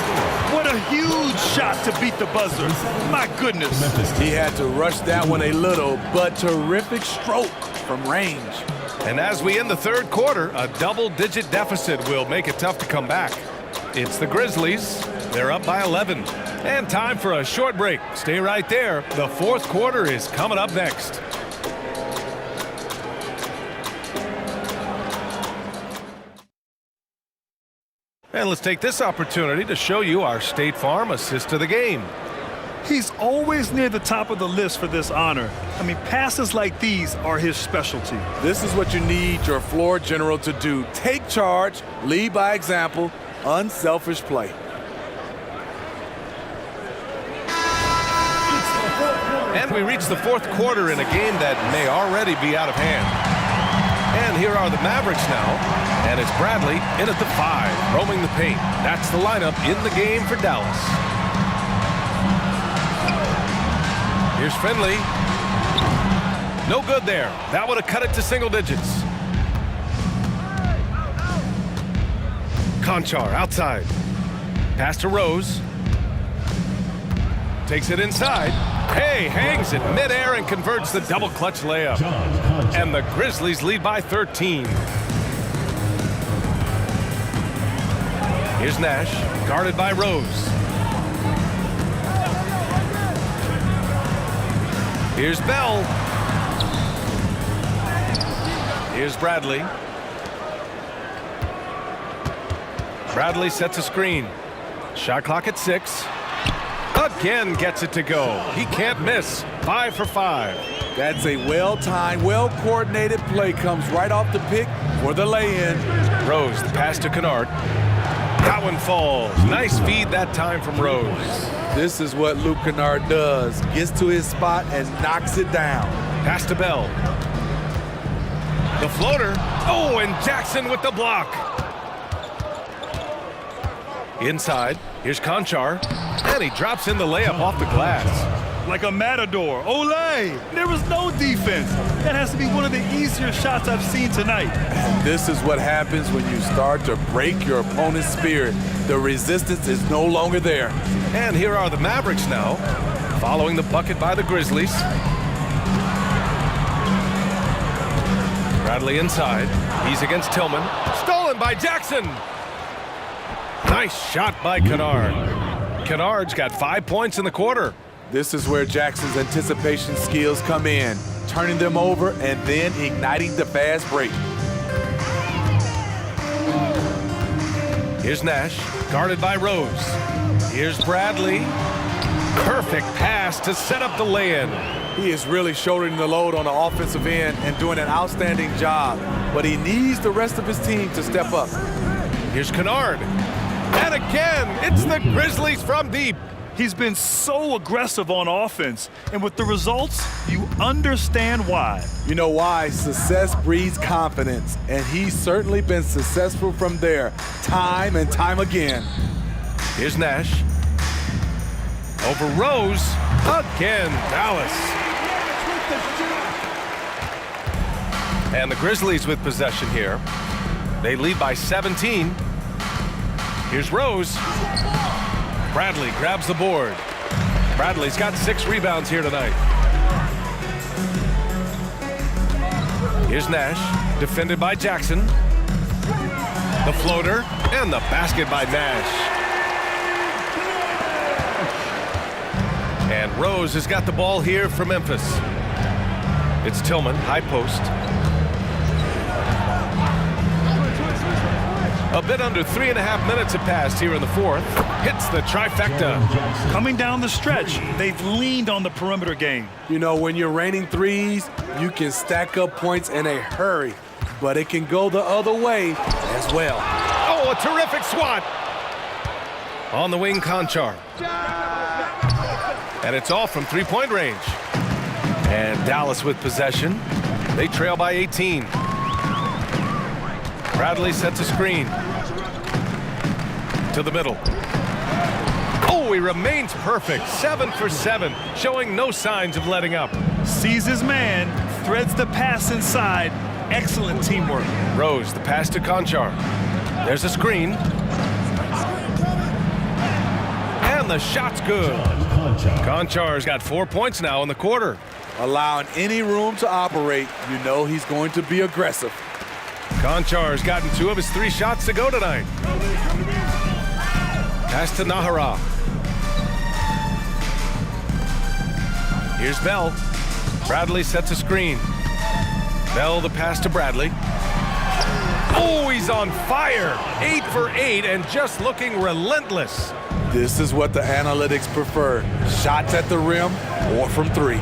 What a huge shot to beat the buzzer. My goodness. He had to rush that one a little, but terrific stroke from range. And as we end the third quarter, a double-digit deficit will make it tough to come back. It's the Grizzlies. They're up by 11. And time for a short break. Stay right there. The fourth quarter is coming up next. And let's take this opportunity to show you our State Farm assist to the game. He's always near the top of the list for this honor. I mean, passes like these are his specialty. This is what you need your floor general to do. Take charge, lead by example, unselfish play. And we reach the fourth quarter in a game that may already be out of hand. And here are the Mavericks now. And it's Bradley in at the 5, roaming the paint. That's the lineup in the game for Dallas. Here's Finley. No good there. That would have cut it to single digits. Conchar outside. Pass to Rose. Takes it inside. Hey, hangs it midair and converts the double clutch layup. And the Grizzlies lead by 13. Here's Nash, guarded by Rose. Here's Bell. Here's Bradley. Bradley sets a screen. Shot clock at 6. Again gets it to go. He can't miss. 5 for 5. That's a well-timed, well-coordinated play. Comes right off the pick for the lay-in. Rose, the pass to Kennard. That one falls. Nice feed that time from Rose. This is what Luke Kennard does. Gets to his spot and knocks it down. Pass to Bell. The floater. Oh, and Jackson with the block. Inside. Here's Conchar. And he drops in the layup off the glass. Like a matador. Olay! There was no defense. That has to be one of the easier shots I've seen tonight. And this is what happens when you start to break your opponent's spirit. The resistance is no longer there. And here are the Mavericks now, following the bucket by the Grizzlies. Bradley inside. He's against Tillman. Stolen by Jackson. Nice shot by Kennard. Kennard's got 5 points in the quarter. This is where Jackson's anticipation skills come in, turning them over and then igniting the fast break. Here's Nash, guarded by Rose. Here's Bradley. Perfect pass to set up the lay-in. He is really shouldering the load on the offensive end and doing an outstanding job, but he needs the rest of his team to step up. Here's Kennard. And again, it's the Grizzlies from deep. He's been so aggressive on offense, and with the results, you understand why. You know why? Success breeds confidence, and he's certainly been successful from there, time and time again. Here's Nash. Over Rose. Again, Dallas. And the Grizzlies with possession here. They lead by 17. Here's Rose. Bradley grabs the board. Bradley's got 6 rebounds here tonight. Here's Nash, defended by Jackson. The floater and the basket by Nash. And Rose has got the ball here for Memphis. It's Tillman, high post. A bit under 3.5 minutes have passed here in the fourth. Hits the trifecta. Coming down the stretch, they've leaned on the perimeter game. You know, when you're raining threes, you can stack up points in a hurry, but it can go the other way as well. Oh, a terrific swat. On the wing, Conchar. And it's off from three-point range. And Dallas with possession. They trail by 18. Bradley sets a screen. To the middle. Oh, he remains perfect. 7 for 7, showing no signs of letting up. Sees his man, threads the pass inside. Excellent teamwork. Rose, the pass to Conchar. There's a screen. And the shot's good. Conchar's got 4 points now in the quarter. Allowing any room to operate, you know he's going to be aggressive. Conchar's gotten 2 of his 3 shots to go tonight. Pass to Nahara. Here's Bell. Bradley sets a screen. Bell the pass to Bradley. Oh, he's on fire. 8 for 8 and just looking relentless. This is what the analytics prefer. Shots at the rim or from 3.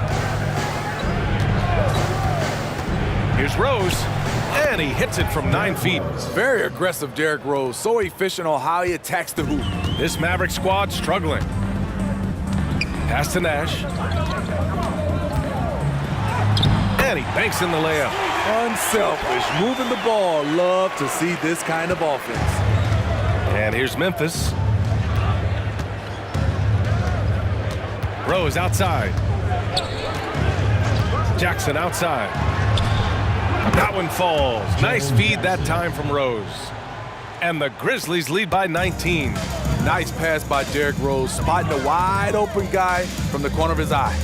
Here's Rose. And he hits it from 9 feet. Very aggressive, Derrick Rose. So efficient on how he attacks the hoop. This Maverick squad struggling. Pass to Nash. And he banks in the layup. Unselfish, moving the ball. Love to see this kind of offense. And here's Memphis. Rose outside. Jackson outside. That one falls. Nice feed that time from Rose. And the Grizzlies lead by 19. Nice pass by Derrick Rose, spotting a wide open guy from the corner of his eye.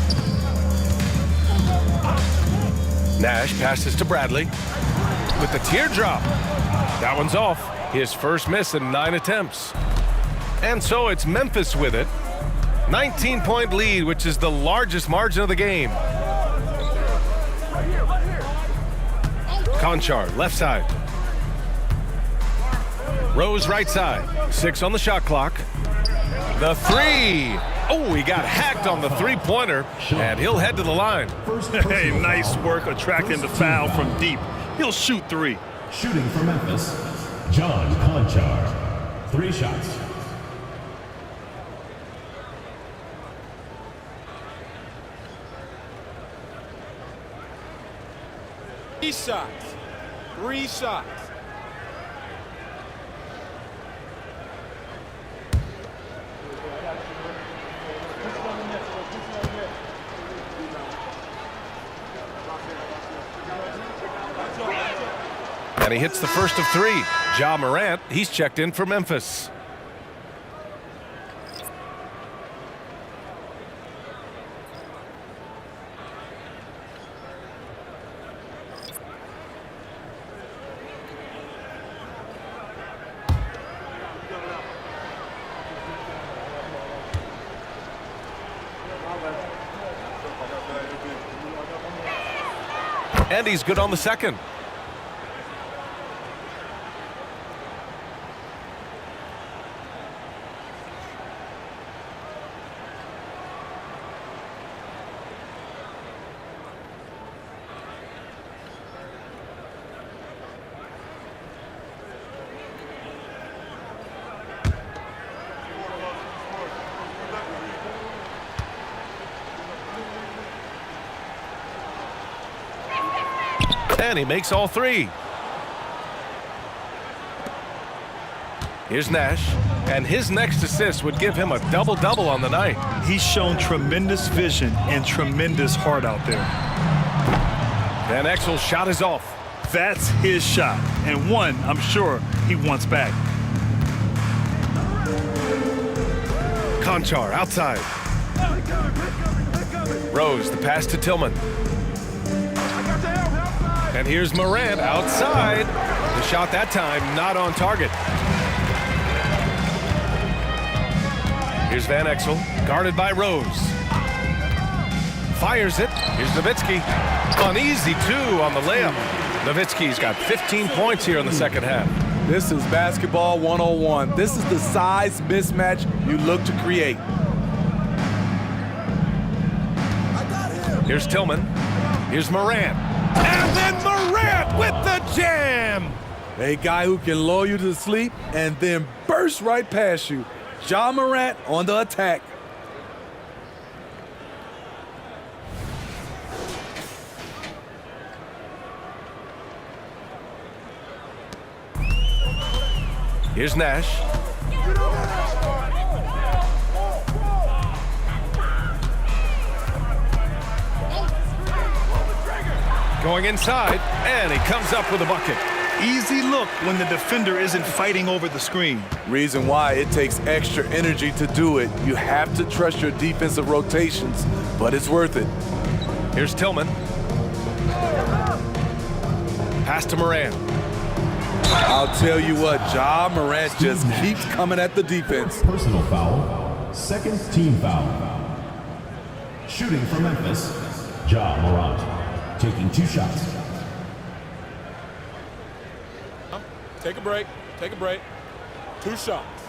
Nash passes to Bradley with the teardrop. That one's off. His first miss in 9 attempts. And so it's Memphis with it. 19-point lead, which is the largest margin of the game. Conchar, left side. Rose, right side. 6 on the shot clock. The three. Oh, he got hacked on the three-pointer, and he'll head to the line. Hey, nice work attracting the foul from deep. He'll shoot 3. Shooting for Memphis, John Conchar. 3 shots. Three shots. 3 shots. And he hits the first of 3. Ja Morant, he's checked in for Memphis. And he's good on the second. And he makes all 3. Here's Nash, and his next assist would give him a double-double on the night. He's shown tremendous vision and tremendous heart out there. Van Exel's shot is off. That's his shot, and one I'm sure he wants back. Conchar outside. Rose, the pass to Tillman. And here's Morant outside. The shot that time not on target. Here's Van Exel, guarded by Rose. Fires it. Here's Nowitzki. An easy 2 on the layup. Nowitzki's got 15 points here in the second half. This is basketball 101. This is the size mismatch you look to create. I got him. Here's Tillman. Here's Morant. And then Morant with the jam. A guy who can lull you to sleep and then burst right past you. Ja Morant on the attack. Here's Nash. Going inside, and he comes up with a bucket. Easy look when the defender isn't fighting over the screen. Reason why it takes extra energy to do it. You have to trust your defensive rotations, but it's worth it. Here's Tillman. Pass to Morant. I'll tell you what, Ja Morant just keeps coming at the defense. Personal foul, second team foul. Shooting for Memphis, Ja Morant, taking 2 shots. Take a break. Take a break. 2 shots.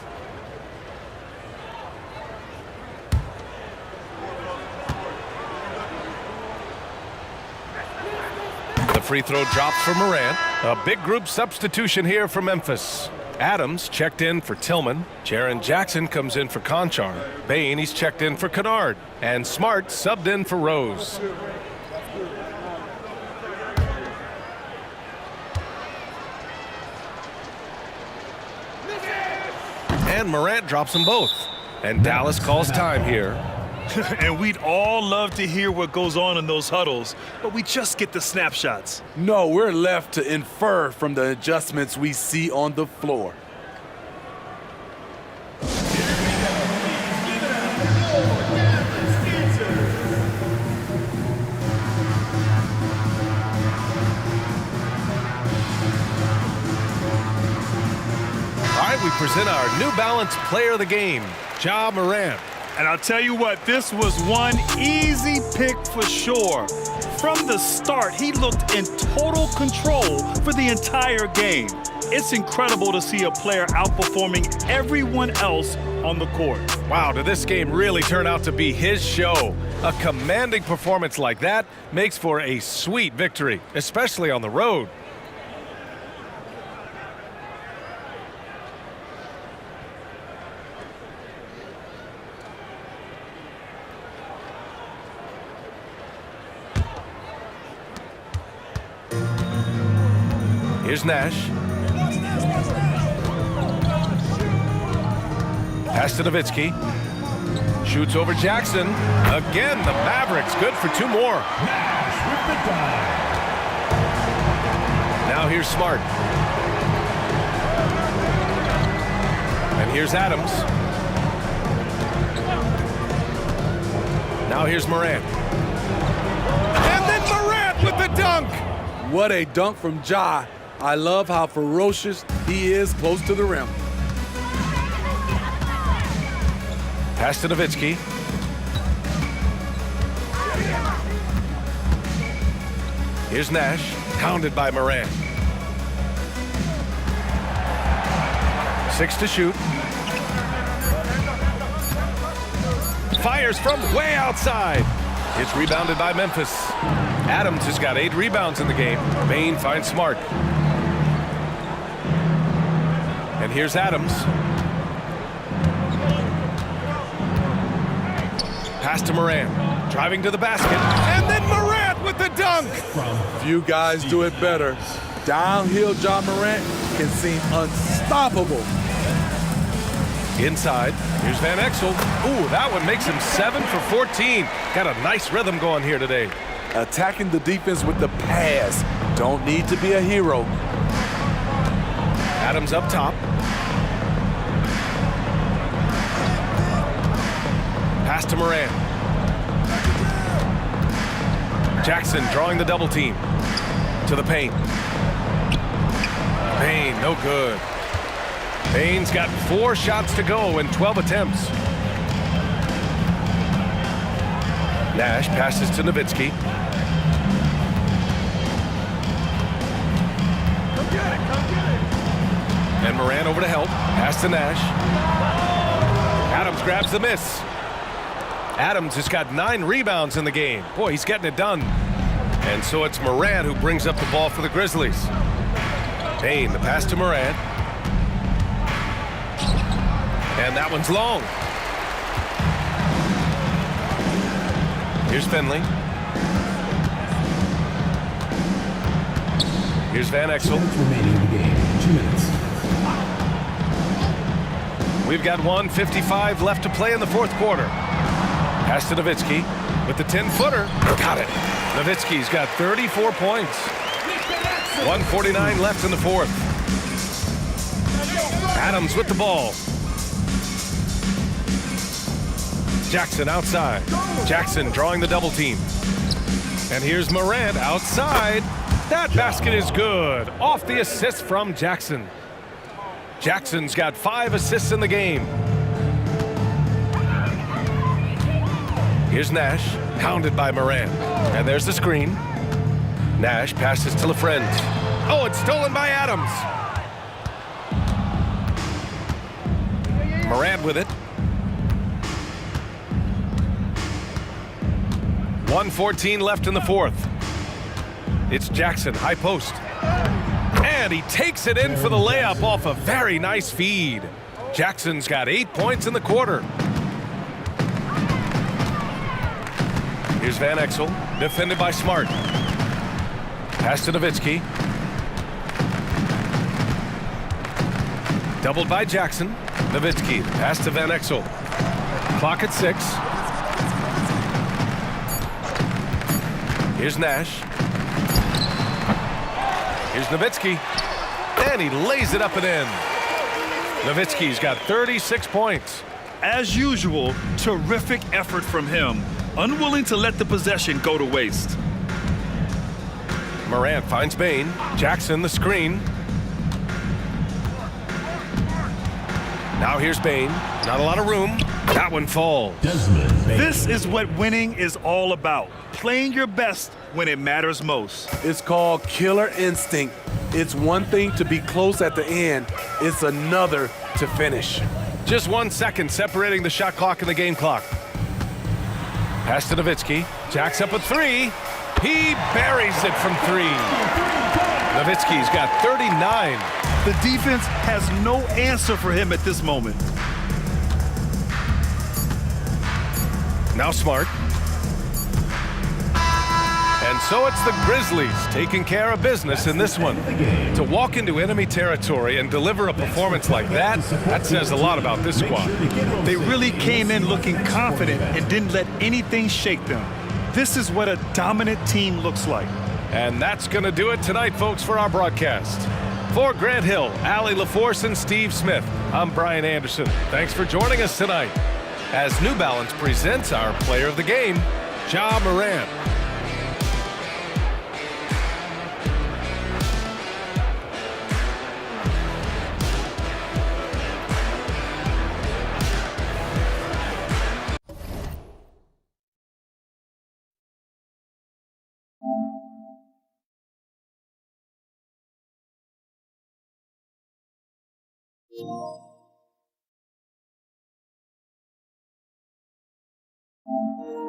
The free throw drops for Morant. A big group substitution here for Memphis. Adams checked in for Tillman. Jaren Jackson comes in for Conchar. Bain, he's checked in for Kennard. And Smart subbed in for Rose. and Morant drops them both. And Dallas calls time here. And we'd all love to hear what goes on in those huddles, but we just get the snapshots. No, we're left to infer from the adjustments we see on the floor. All right, we present our New Balance Player of the Game, Ja Morant. And I'll tell you what, this was one easy pick for sure. From the start, he looked in total control for the entire game. It's incredible to see a player outperforming everyone else on the court. Wow, did this game really turn out to be his show? A commanding performance like that makes for a sweet victory, especially on the road. Here's Nash. Pass to Nowitzki. Shoots over Jackson. Again, the Mavericks good for two more. Now here's Smart. And here's Adams. Now here's Morant. And then Morant with the dunk! What a dunk from Ja. I love how ferocious he is close to the rim. Pass to Nowitzki. Here's Nash, pounded by Morant. 6 to shoot. Fires from way outside. It's rebounded by Memphis. Adams has got 8 rebounds in the game. Bain finds Smart. And here's Adams. Pass to Morant. Driving to the basket. And then Morant with the dunk! Few guys do it better. Downhill Ja Morant can seem unstoppable. Inside. Here's Van Exel. Ooh, that one makes him 7 for 14. Got a nice rhythm going here today. Attacking the defense with the pass. Don't need to be a hero. Adams up top. Pass to Morant. Jackson drawing the double team. To the paint. Bain, no good. Bain's got 4 shots to go in 12 attempts. Nash passes to Nowitzki. And Morant over to help. Pass to Nash. Adams grabs the miss. Adams has got 9 rebounds in the game. Boy, he's getting it done. And so it's Morant who brings up the ball for the Grizzlies. Bain, the pass to Morant. And that one's long. Here's Finley. Here's Van Exel. Remaining in the game, 2 minutes. We've got 1:55 left to play in the fourth quarter. Pass to Nowitzki with the 10-footer. Got it. Nowitzki's got 34 points. 1:49 left in the fourth. Adams with the ball. Jackson outside. Jackson drawing the double team. And here's Morant outside. That basket is good. Off the assist from Jackson. Jackson's got 5 assists in the game. Here's Nash, pounded by Morant. And there's the screen. Nash passes to LaFrentz. Oh, it's stolen by Adams. Morant with it. 1:14 left in the fourth. It's Jackson, high post. And he takes it in for the layup off a very nice feed. Jackson's got 8 points in the quarter. Here's Van Exel, defended by Smart. Pass to Nowitzki. Doubled by Jackson. Nowitzki, pass to Van Exel. Clock at 6. Here's Nash. Here's Nowitzki. And he lays it up and in. Nowitzki's got 36 points. As usual, terrific effort from him. Unwilling to let the possession go to waste. Morant finds Bain. Jackson the screen. Now here's Bain. Not a lot of room. That one falls. This is what winning is all about. Playing your best when it matters most. It's called killer instinct. It's one thing to be close at the end. It's another to finish. Just 1 second separating the shot clock and the game clock. Pass to Nowitzki. Jack's up a 3. He buries it from 3. Nowitzki's got 39. The defense has no answer for him at this moment. Now Smart. And so it's the Grizzlies taking care of business in this one. To walk into enemy territory and deliver a performance like that says a lot about this squad. They really came in looking confident and didn't let anything shake them. This is what a dominant team looks like. And that's going to do it tonight, folks, for our broadcast. For Grant Hill, Allie LaForce, and Steve Smith, I'm Brian Anderson. Thanks for joining us tonight as New Balance presents our player of the game, Ja Morant. Thank you.